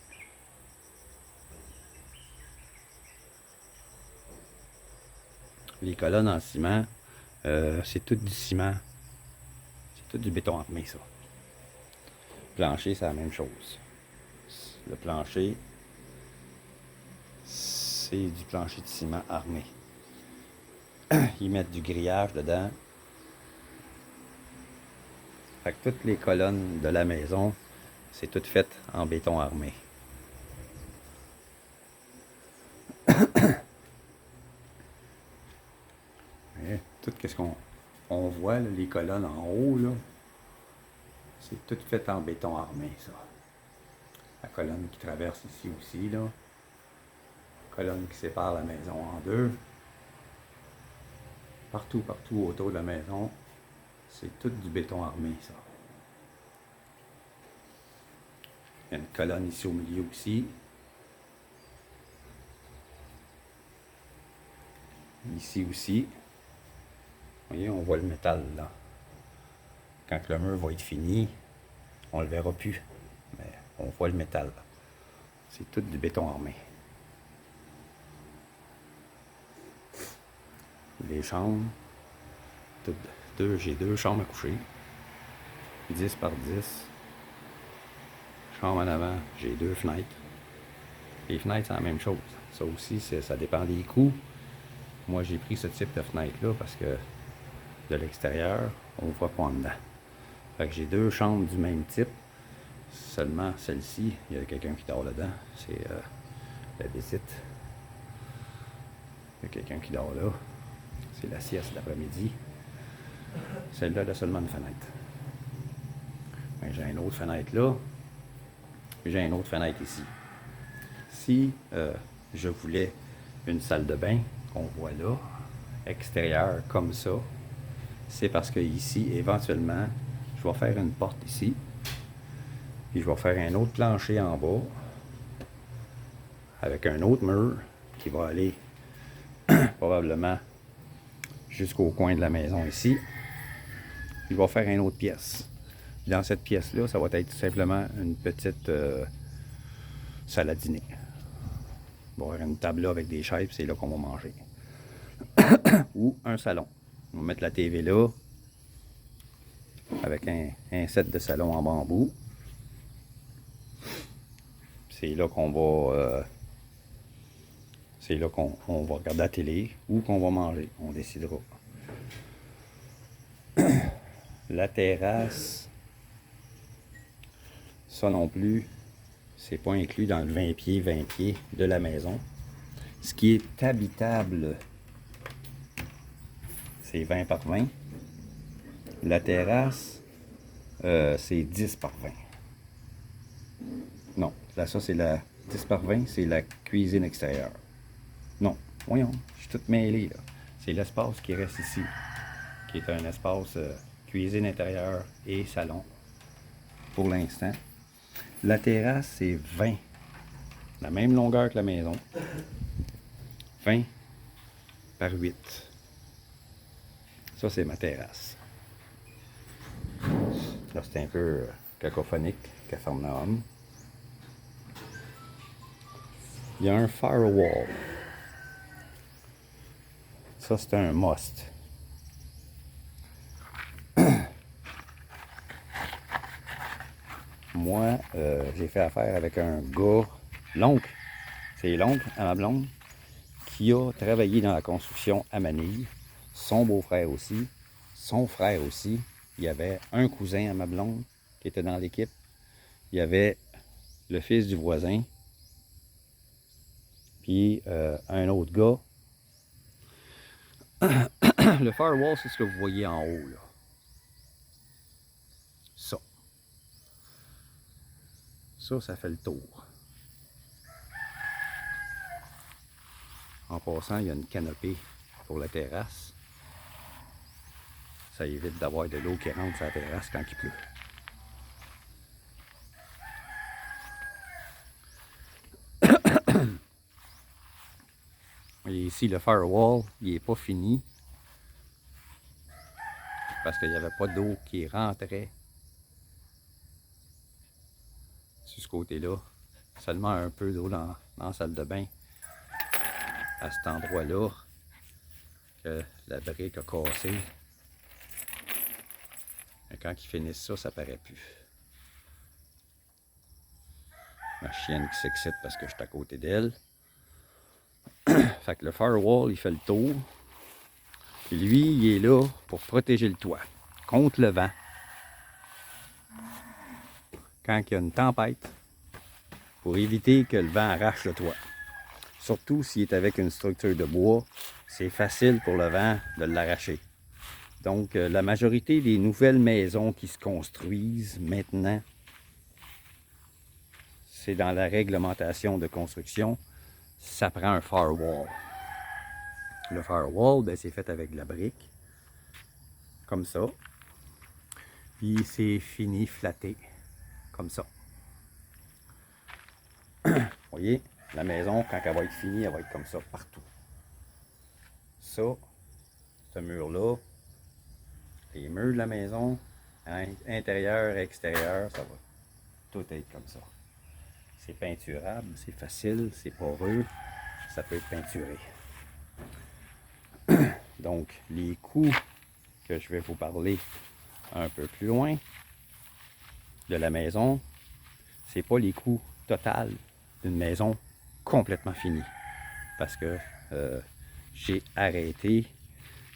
Les colonnes en ciment, c'est tout du ciment. C'est tout du béton armé, ça. Le plancher, c'est la même chose. Le plancher, c'est du plancher de ciment armé. Ils mettent du grillage dedans. Fait que toutes les colonnes de la maison, c'est tout fait en béton armé. Tout ce qu'on voit, là, les colonnes en haut, là, c'est tout fait en béton armé, ça. La colonne qui traverse ici aussi, là. La colonne qui sépare la maison en deux. Partout autour de la maison, c'est tout du béton armé, ça. Il y a une colonne ici au milieu aussi. Ici aussi. Vous voyez, on voit le métal là. Quand le mur va être fini, on le verra plus. Mais on voit le métal. C'est tout du béton armé. Les chambres, j'ai deux chambres à coucher. 10 par 10. Chambre en avant, j'ai deux fenêtres. Les fenêtres, c'est la même chose. Ça aussi, ça dépend des coûts. Moi, j'ai pris ce type de fenêtre-là parce que de l'extérieur, on ne voit pas en dedans. Fait que j'ai deux chambres du même type. Seulement celle-ci, il y a quelqu'un qui dort là-dedans. C'est la visite. Il y a quelqu'un qui dort là. C'est la sieste l'après-midi. Celle-là, elle a seulement une fenêtre. Ben, j'ai une autre fenêtre là. Puis j'ai une autre fenêtre ici. Si je voulais une salle de bain qu'on voit là, extérieure comme ça, c'est parce que ici, éventuellement, je vais faire une porte ici. Puis je vais faire un autre plancher en bas avec un autre mur qui va aller probablement jusqu'au coin de la maison ici. Puis je vais faire une autre pièce. Dans cette pièce-là, ça va être tout simplement une petite salle à dîner. Il va y avoir une table là avec des chaises, c'est là qu'on va manger. Ou un salon. On va mettre la TV là, avec un set de salon en bambou. C'est là qu'on va c'est là qu'on va regarder la télé ou qu'on va manger. On décidera. La terrasse, ça non plus, c'est pas inclus dans le 20 pieds de la maison. Ce qui est habitable, c'est 20 par 20. La terrasse, c'est 10 par 20. Non, là, ça, c'est la 10 par 20, c'est la cuisine extérieure. Non, voyons, je suis tout mêlé, là. C'est l'espace qui reste ici, qui est un espace cuisine intérieure et salon, pour l'instant. La terrasse, c'est 20. La même longueur que la maison. 20 par 8. Ça, c'est ma terrasse. Là, c'est un peu cacophonique, Capharnaüm. Il y a un firewall. Ça, c'est un must. Moi, j'ai fait affaire avec un gars, l'oncle, c'est l'oncle à ma blonde, qui a travaillé dans la construction à Manille. Son beau-frère aussi, son frère aussi. Il y avait un cousin à ma blonde qui était dans l'équipe. Il y avait le fils du voisin. Puis un autre gars. Le firewall, c'est ce que vous voyez en haut, là. Ça. Ça fait le tour. En passant, il y a une canopée pour la terrasse. Ça évite d'avoir de l'eau qui rentre sur la terrasse quand il pleut. Et ici, le firewall, il n'est pas fini. Parce qu'il n'y avait pas d'eau qui rentrait sur ce côté-là. Seulement un peu d'eau dans la salle de bain. À cet endroit-là, que la brique a cassé. Et quand ils finissent ça, ça paraît plus. Ma chienne qui s'excite parce que je suis à côté d'elle. Fait que le firewall, il fait le tour. Puis lui, il est là pour protéger le toit contre le vent. Quand il y a une tempête, pour éviter que le vent arrache le toit. Surtout s'il est avec une structure de bois, c'est facile pour le vent de l'arracher. Donc, la majorité des nouvelles maisons qui se construisent maintenant, c'est dans la réglementation de construction, ça prend un firewall. Le firewall, ben, c'est fait avec de la brique, comme ça. Puis c'est fini, flatté, comme ça. Vous voyez, la maison, quand elle va être finie, elle va être comme ça partout. Ça, ce mur-là, les murs de la maison, intérieur et extérieur, ça va tout être comme ça. C'est peinturable, c'est facile, c'est poreux, ça peut être peinturé. Donc, les coûts que je vais vous parler un peu plus loin de la maison, c'est pas les coûts total d'une maison complètement finie. Parce que j'ai arrêté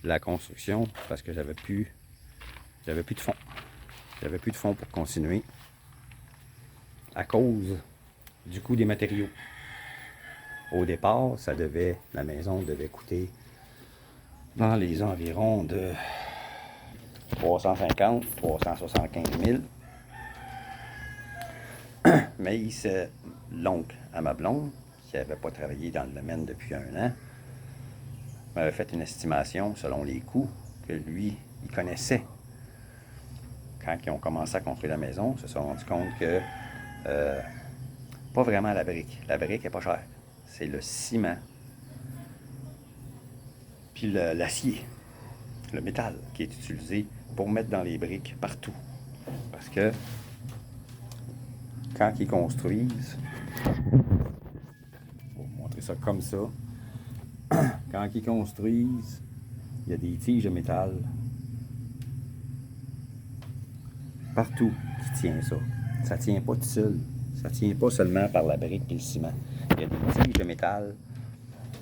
la construction parce que j'avais plus de fonds. J'avais plus de fonds pour continuer à cause du coût des matériaux. Au départ, la maison devait coûter dans les environs de 350 375 000. Mais c'est l'oncle à ma blonde, qui n'avait pas travaillé dans le domaine depuis 1 an, m'avait fait une estimation selon les coûts que lui, il connaissait. Quand ils ont commencé à construire la maison, ils se sont rendus compte que pas vraiment la brique. La brique n'est pas chère. C'est le ciment, puis l'acier, le métal qui est utilisé pour mettre dans les briques partout. Parce que quand ils construisent, je vais vous montrer ça comme ça, quand ils construisent, il y a des tiges de métal partout qui tient ça. Ça ne tient pas tout seul. Ça ne tient pas seulement par la brique et le ciment. Il y a des tiges de métal,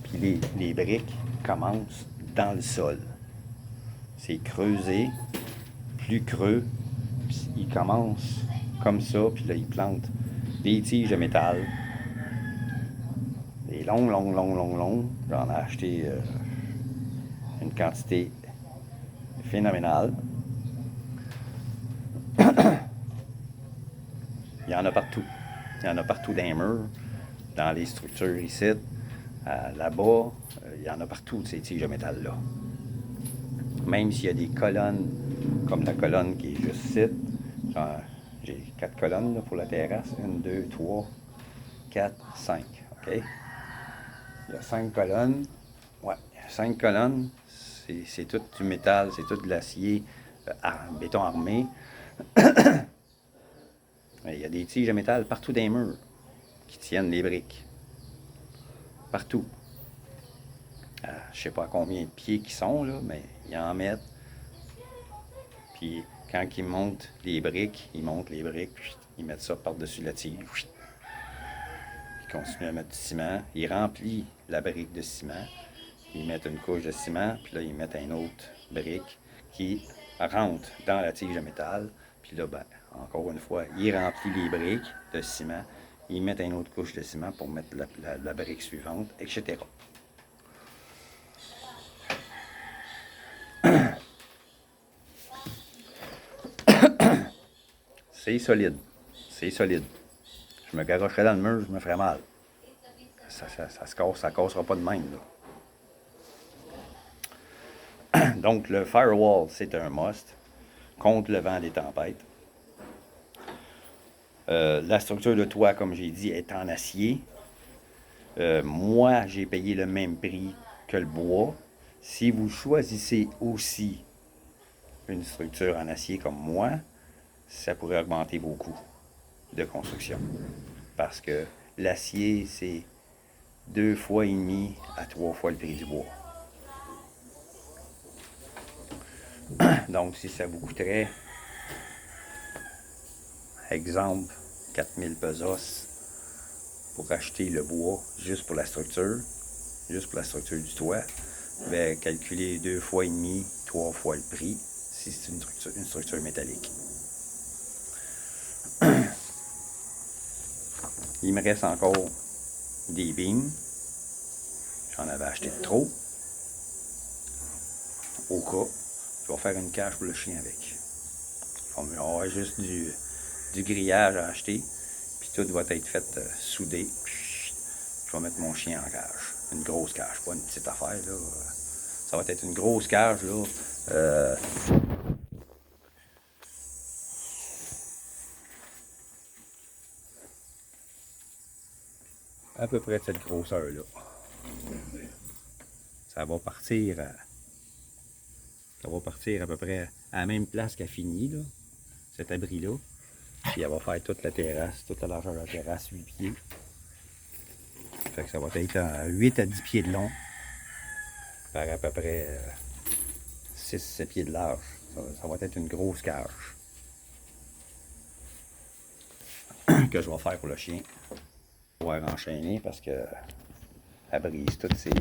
puis les briques commencent dans le sol. C'est creusé, plus creux, puis ils commencent comme ça, puis là, ils plantent des tiges de métal. Des longs. J'en ai acheté une quantité phénoménale. Il y en a partout. Il y en a partout dans les murs, dans les structures ici, là-bas. Il y en a partout, ces tiges de métal-là. Même s'il y a des colonnes, comme la colonne qui est juste ici. J'ai 4 colonnes là, pour la terrasse. 1, 2, 3, 4, 5. OK? Il y a 5 colonnes. Ouais, 5 colonnes. C'est tout du métal, c'est tout de l'acier, béton armé. Il y a des tiges de métal partout dans les murs qui tiennent les briques. Partout. Je ne sais pas à combien de pieds qu'ils sont, là, mais ils en mettent. Puis quand ils montent les briques, ils mettent ça par-dessus la tige. Ils continuent à mettre du ciment. Ils remplissent la brique de ciment. Ils mettent une couche de ciment, puis là, ils mettent une autre brique qui rentre dans la tige de métal. Puis là, ben, encore une fois, ils remplissent les briques de ciment. Ils mettent une autre couche de ciment pour mettre la brique suivante, etc. C'est solide. C'est solide. Je me garocherais dans le mur, je me ferais mal. Ça se casse, ça cassera pas de même, là. Donc, le firewall, c'est un must contre le vent des tempêtes. La structure de toit, comme j'ai dit, est en acier. Moi, j'ai payé le même prix que le bois. Si vous choisissez aussi une structure en acier comme moi, ça pourrait augmenter vos coûts de construction. Parce que l'acier, c'est 2,5 fois à 3 fois le prix du bois. Donc, si ça vous coûterait, exemple, 4000 pesos pour acheter le bois juste pour la structure du toit, bien, calculez 2,5 fois, 3 fois le prix si c'est une structure métallique. Il me reste encore des beams. J'en avais acheté de trop. Au cas, je vais faire une cage pour le chien avec. Il va y avoir juste du grillage à acheter. Puis tout va être fait soudé. Je vais mettre mon chien en cage. Une grosse cage, pas une petite affaire, là. Ça va être une grosse cage, là. À peu près de cette grosseur-là. Ça va partir à peu près à la même place qu'elle finit, là, cet abri-là. Puis elle va faire toute la terrasse, toute la largeur de la terrasse, 8 pieds. Fait que ça va être à 8 à 10 pieds de long, par à peu près 6-7 pieds de large. Ça va être une grosse cage que je vais faire pour le chien. Je vais enchaîner parce que elle brise toutes ses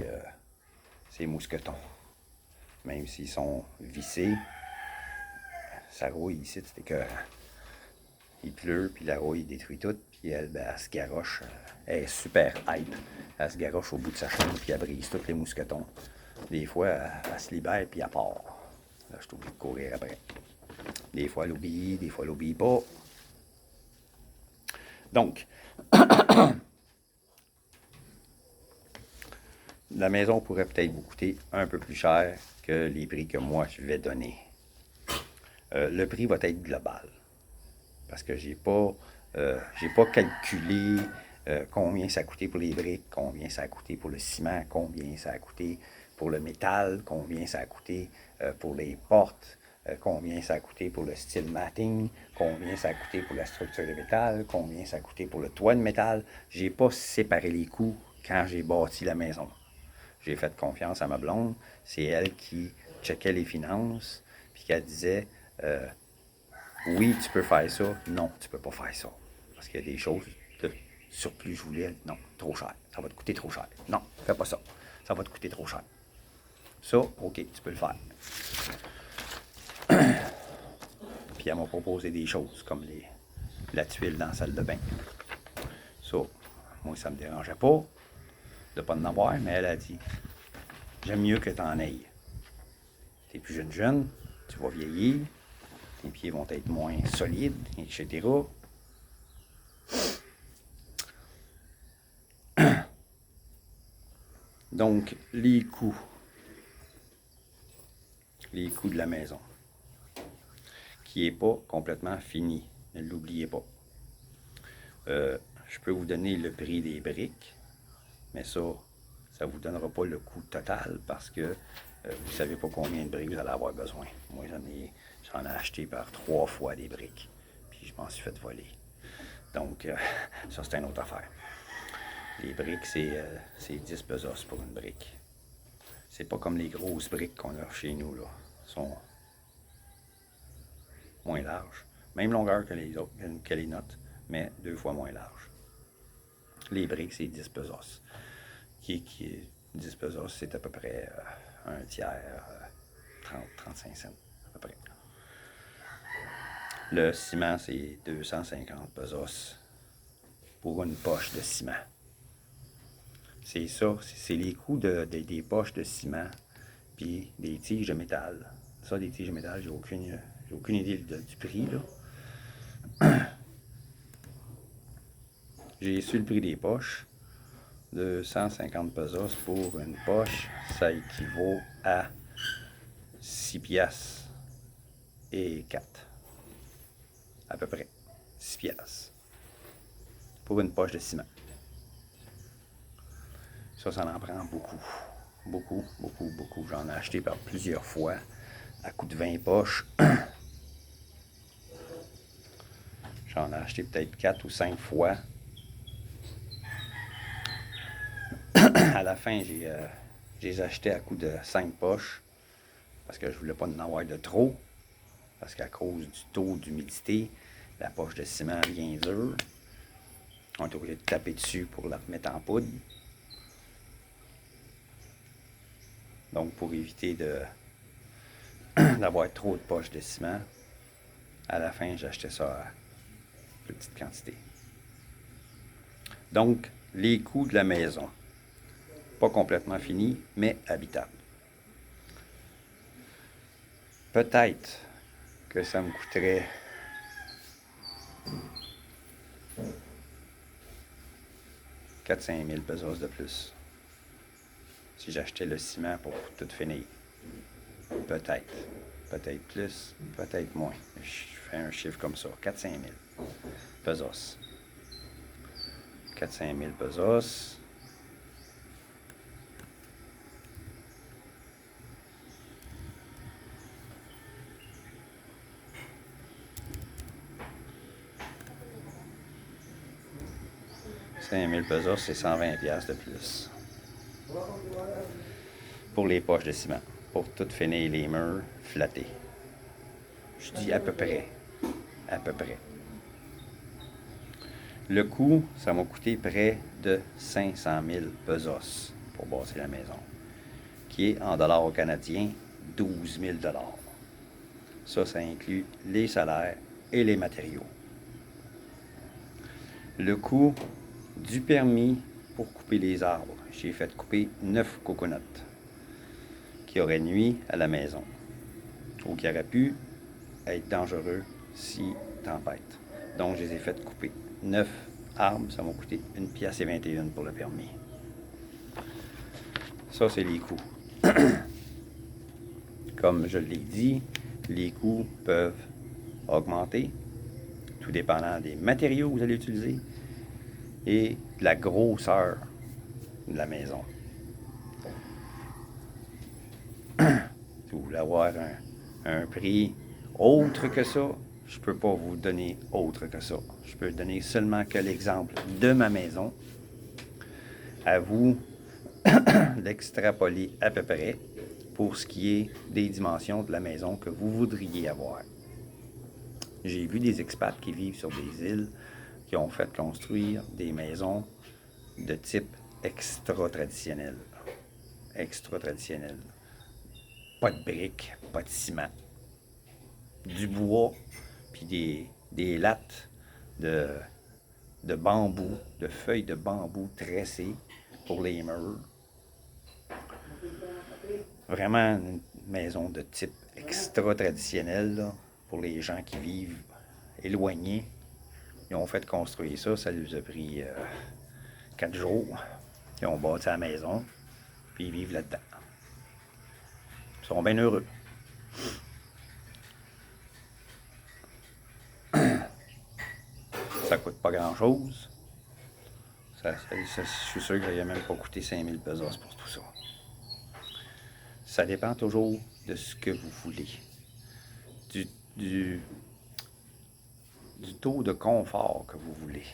ces mousquetons. Même s'ils sont vissés, ça rouille ici, c'était que il pleut, puis la rouille détruit tout, puis elle, ben, elle se garoche, elle est super hype. Elle se garoche au bout de sa chaîne, puis elle brise tous les mousquetons. Des fois, elle se libère, puis elle part. Là, je suis obligé de courir après. Des fois, elle obéit, des fois, elle obéit pas. Donc, la maison pourrait peut-être vous coûter un peu plus cher que les prix que moi je vais donner. Le prix va être global. Parce que j'ai pas calculé combien ça a coûté pour les briques, combien ça a coûté pour le ciment, combien ça a coûté pour le métal, combien ça a coûté pour les portes, combien ça a coûté pour le style matting, combien ça a coûté pour la structure de métal, combien ça a coûté pour le toit de métal. J'ai pas séparé les coûts quand j'ai bâti la maison. J'ai fait confiance à ma blonde. C'est elle qui checkait les finances, puis qu'elle disait oui, tu peux faire ça. Non, tu peux pas faire ça. Parce qu'il y a des choses de surplus, je voulais. Non, trop cher. Ça va te coûter trop cher. Non, fais pas ça. Ça va te coûter trop cher. Ça, OK, tu peux le faire. Puis elle m'a proposé des choses comme la tuile dans la salle de bain. Ça, moi, ça me dérangeait pas de ne pas en avoir, mais elle a dit j'aime mieux que tu en aies. Tu es plus jeune, tu vas vieillir, tes pieds vont être moins solides, etc. Donc, les coûts de la maison, qui n'est pas complètement fini, ne l'oubliez pas. Je peux vous donner le prix des briques, mais ça ne vous donnera pas le coût total parce que vous ne savez pas combien de briques vous allez avoir besoin. Moi, j'en ai acheté par 3 fois des briques, puis je m'en suis fait voler. Donc, ça, c'est une autre affaire. Les briques, c'est 10 pesos pour une brique. C'est pas comme les grosses briques qu'on a chez nous, là. Elles sont moins larges. Même longueur que les autres, que les nôtres, mais 2 fois moins larges. Les briques, c'est 10 pesos. 10 pesos, c'est à peu près un tiers, 30-35 cents, à peu près. Le ciment, c'est 250 pesos pour une poche de ciment. C'est ça, c'est les coûts des poches de ciment puis des tiges de métal. Ça, des tiges de métal, j'ai aucune idée du prix, là. J'ai su le prix des poches. 250 pesos pour une poche, ça équivaut à 6 piastres et 4. À peu près. 6 piastres. Pour une poche de ciment. Ça en prend beaucoup. Beaucoup, beaucoup, beaucoup. J'en ai acheté par plusieurs fois, à coût de 20 poches. J'en ai acheté peut-être 4 ou 5 fois. À la fin, j'ai les acheté à coût de 5 poches parce que je voulais pas en avoir de trop. Parce qu'à cause du taux d'humidité, la poche de ciment vient dure. On est obligé de taper dessus pour la remettre en poudre. Donc, pour éviter d'avoir trop de poches de ciment, à la fin, j'achetais ça à plus petite quantité. Donc, les coûts de la maison. Pas complètement finis, mais habitables. Peut-être que ça me coûterait 4-5 000 pesos de plus si j'achetais le ciment pour tout finir. Peut-être. Peut-être plus, peut-être moins. Je fais un chiffre comme ça. 4-5 000 pesos. 4-5 000 pesos. $5 000, c'est 120 piastres de plus. Pour les poches de ciment. Pour tout finir les murs flattés. Je dis à peu près. À peu près. Le coût, ça m'a coûté près de 500 000 pesos pour bâtir la maison. qui est en dollars canadiens 12 000 $. Ça inclut les salaires et les matériaux. Le coût du permis pour couper les arbres. J'ai fait couper 9 coconuts qui auraient nuit à la maison ou qui auraient pu être dangereux si tempête. Donc, je les ai fait couper 9 arbres. Ça m'a coûté 1,21 $ pour le permis. Ça, c'est les coûts. Comme je l'ai dit, les coûts peuvent augmenter, tout dépendant des matériaux que vous allez utiliser et de la grosseur de la maison. Si vous voulez avoir un prix autre que ça, je ne peux pas vous donner autre que ça. Je peux donner seulement que l'exemple de ma maison. À vous d'extrapoler à peu près pour ce qui est des dimensions de la maison que vous voudriez avoir. J'ai vu des expats qui vivent sur des îles qui ont fait construire des maisons de type extra-traditionnel. Extra-traditionnel. Pas de briques, pas de ciment. Du bois, puis des lattes de bambou, de feuilles de bambou tressées pour les murs. Vraiment une maison de type extra-traditionnel là, pour les gens qui vivent éloignés. Ils ont fait construire ça, ça leur a pris 4 jours. Ils ont bâti la maison, puis ils vivent là-dedans. Ils sont bien heureux. Ça coûte pas grand-chose. Je suis sûr qu'il n'a même pas coûté 5 000 $ pour tout ça. Ça dépend toujours de ce que vous voulez. Du taux de confort que vous voulez.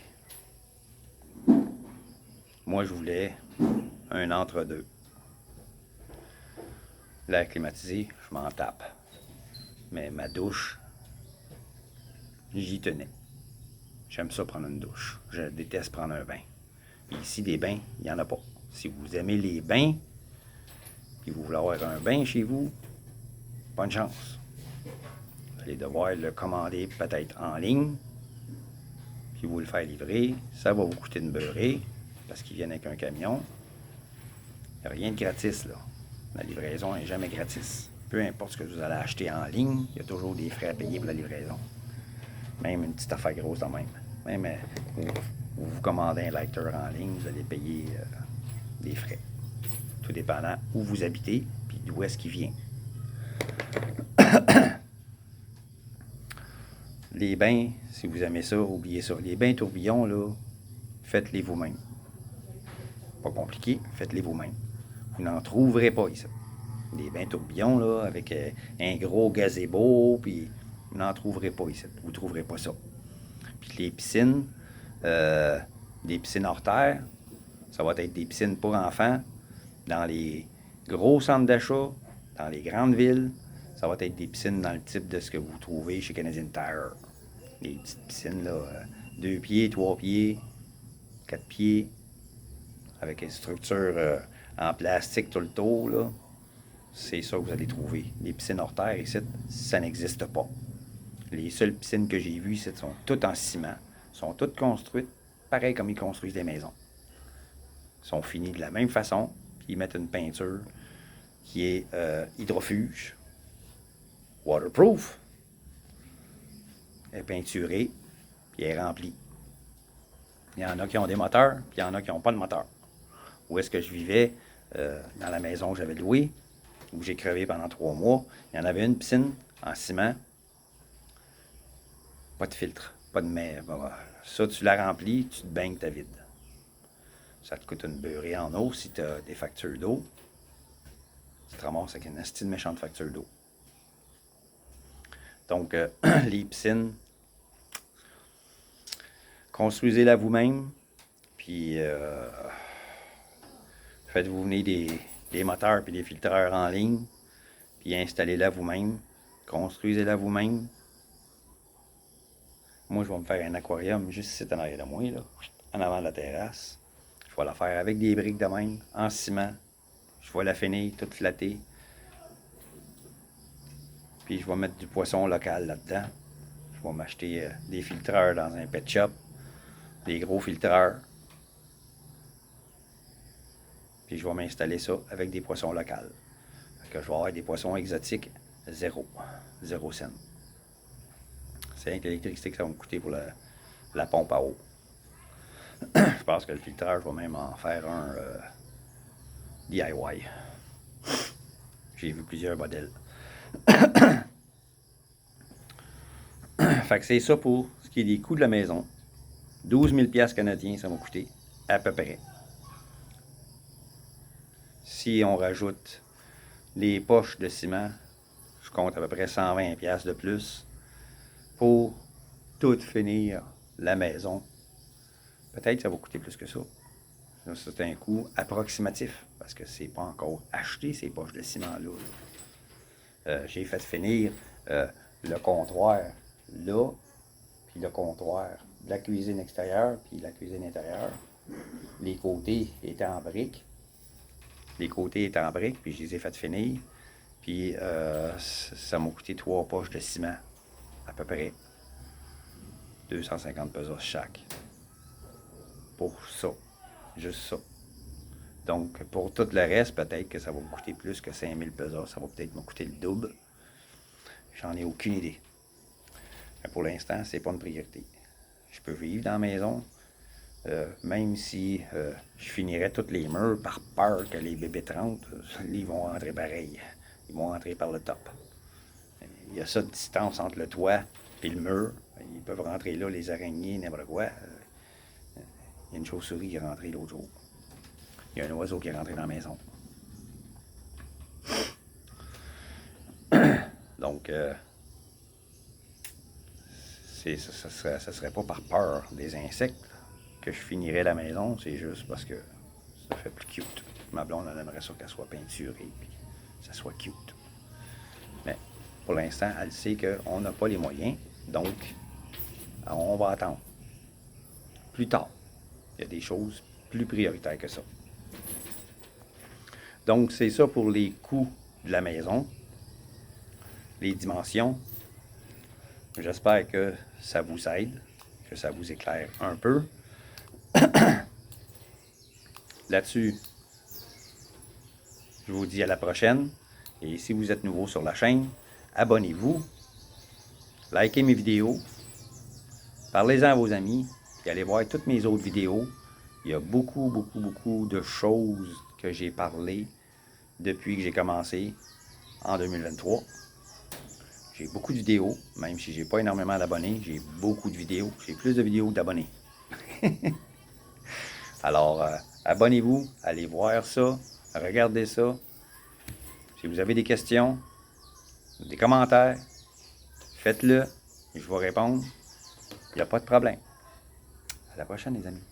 Moi, je voulais un entre-deux. L'air climatisé, je m'en tape. Mais ma douche, j'y tenais. J'aime ça prendre une douche. Je déteste prendre un bain. Et ici, des bains, il n'y en a pas. Si vous aimez les bains, puis vous voulez avoir un bain chez vous, bonne chance. Vous allez devoir le commander peut-être en ligne, puis vous le faire livrer. Ça va vous coûter une beurrée, parce qu'ils viennent avec un camion. Il n'y a rien de gratis, là. La livraison n'est jamais gratis. Peu importe ce que vous allez acheter en ligne, il y a toujours des frais à payer pour la livraison. Même une petite affaire grosse de même. Même vous commandez un lighter en ligne, vous allez payer des frais. Tout dépendant où vous habitez, puis d'où est-ce qu'il vient. Les bains, si vous aimez ça, oubliez ça. Les bains tourbillons, là, faites-les vous-même. Pas compliqué, faites-les vous-même. Vous n'en trouverez pas ici. Des bains tourbillons, là, avec un gros gazebo, puis vous n'en trouverez pas ici. Vous ne trouverez pas ça. Puis les piscines, des piscines hors terre, ça va être des piscines pour enfants, dans les gros centres d'achat, dans les grandes villes, ça va être des piscines dans le type de ce que vous trouvez chez Canadian Tire. Des petites piscines, là, 2 pieds, 3 pieds, 4 pieds, avec une structure en plastique tout le tour, là. C'est ça que vous allez trouver. Les piscines hors terre, ici, ça n'existe pas. Les seules piscines que j'ai vues ici sont toutes en ciment, sont toutes construites pareil comme ils construisent des maisons. Ils sont finis de la même façon, puis ils mettent une peinture qui est hydrofuge, waterproof. Elle est peinturée, puis elle est remplie. Il y en a qui ont des moteurs, puis il y en a qui n'ont pas de moteur. Où est-ce que je vivais, dans la maison que j'avais louée, où j'ai crevé pendant 3 mois, il y en avait une piscine en ciment, pas de filtre, pas de mer. Ça, tu la remplis, tu te baignes, ta vide. Ça te coûte une beurrée en eau si tu as des factures d'eau. Tu te ramasses avec une astine méchante facture d'eau. Donc, les piscines, construisez-la vous-même, puis faites-vous venir des moteurs et des filtreurs en ligne, puis installez-la vous-même, construisez-la vous-même. Moi, je vais me faire un aquarium juste ici en arrière de moi, là, en avant de la terrasse. Je vais la faire avec des briques de même, en ciment. Je vais la finir toute flattée. Puis je vais mettre du poisson local là-dedans. Je vais m'acheter des filtreurs dans un pet shop. Des gros filtreurs. Puis je vais m'installer ça avec des poissons locaux. Que je vais avoir des poissons exotiques, 0 cent. C'est rien que l'électricité que ça va me coûter pour la pompe à eau. Je pense que le filtreur, je vais même en faire un DIY. J'ai vu plusieurs modèles. Fait que c'est ça pour ce qui est des coûts de la maison. 12 000 $ canadiens, ça m'a coûté à peu près. Si on rajoute les poches de ciment, je compte à peu près 120 $ de plus pour tout finir la maison. Peut-être que ça va coûter plus que ça. C'est un coût approximatif parce que c'est pas encore acheté ces poches de ciment-là. J'ai fait finir le comptoir là, puis le comptoir de la cuisine extérieure, puis la cuisine intérieure. Les côtés étaient en briques. Puis je les ai fait finir. Puis ça m'a coûté 3 poches de ciment, à peu près. 250 pesos chaque. Pour ça. Juste ça. Donc, pour tout le reste, peut-être que ça va me coûter plus que 5000 pesos. Ça va peut-être me coûter le double. J'en ai aucune idée. Mais pour l'instant, c'est pas une priorité. Je peux vivre dans la maison, même si je finirais tous les murs par peur que les bébés 30, ils vont rentrer pareil. Ils vont rentrer par le top. Il y a ça de distance entre le toit et le mur. Ils peuvent rentrer là, les araignées, n'importe quoi. Il y a une chauve-souris qui est rentrée l'autre jour. Il y a un oiseau qui est rentré dans la maison. Donc, ça serait pas par peur des insectes que je finirais la maison, c'est juste parce que ça fait plus cute. Ma blonde, elle aimerait ça qu'elle soit peinturée et que ça soit cute. Mais pour l'instant, elle sait qu'on n'a pas les moyens, donc on va attendre. Plus tard, il y a des choses plus prioritaires que ça. Donc, c'est ça pour les coûts de la maison, les dimensions. J'espère que ça vous aide, que ça vous éclaire un peu. Là-dessus, je vous dis à la prochaine. Et si vous êtes nouveau sur la chaîne, abonnez-vous, likez mes vidéos, parlez-en à vos amis, et allez voir toutes mes autres vidéos. Il y a beaucoup de choses que j'ai parlé depuis que j'ai commencé en 2023. J'ai beaucoup de vidéos, même si j'ai pas énormément d'abonnés, j'ai beaucoup de vidéos. J'ai plus de vidéos que d'abonnés. Alors, abonnez-vous, allez voir ça, regardez ça. Si vous avez des questions, des commentaires, faites-le, je vais répondre. Il n'y a pas de problème. À la prochaine, les amis.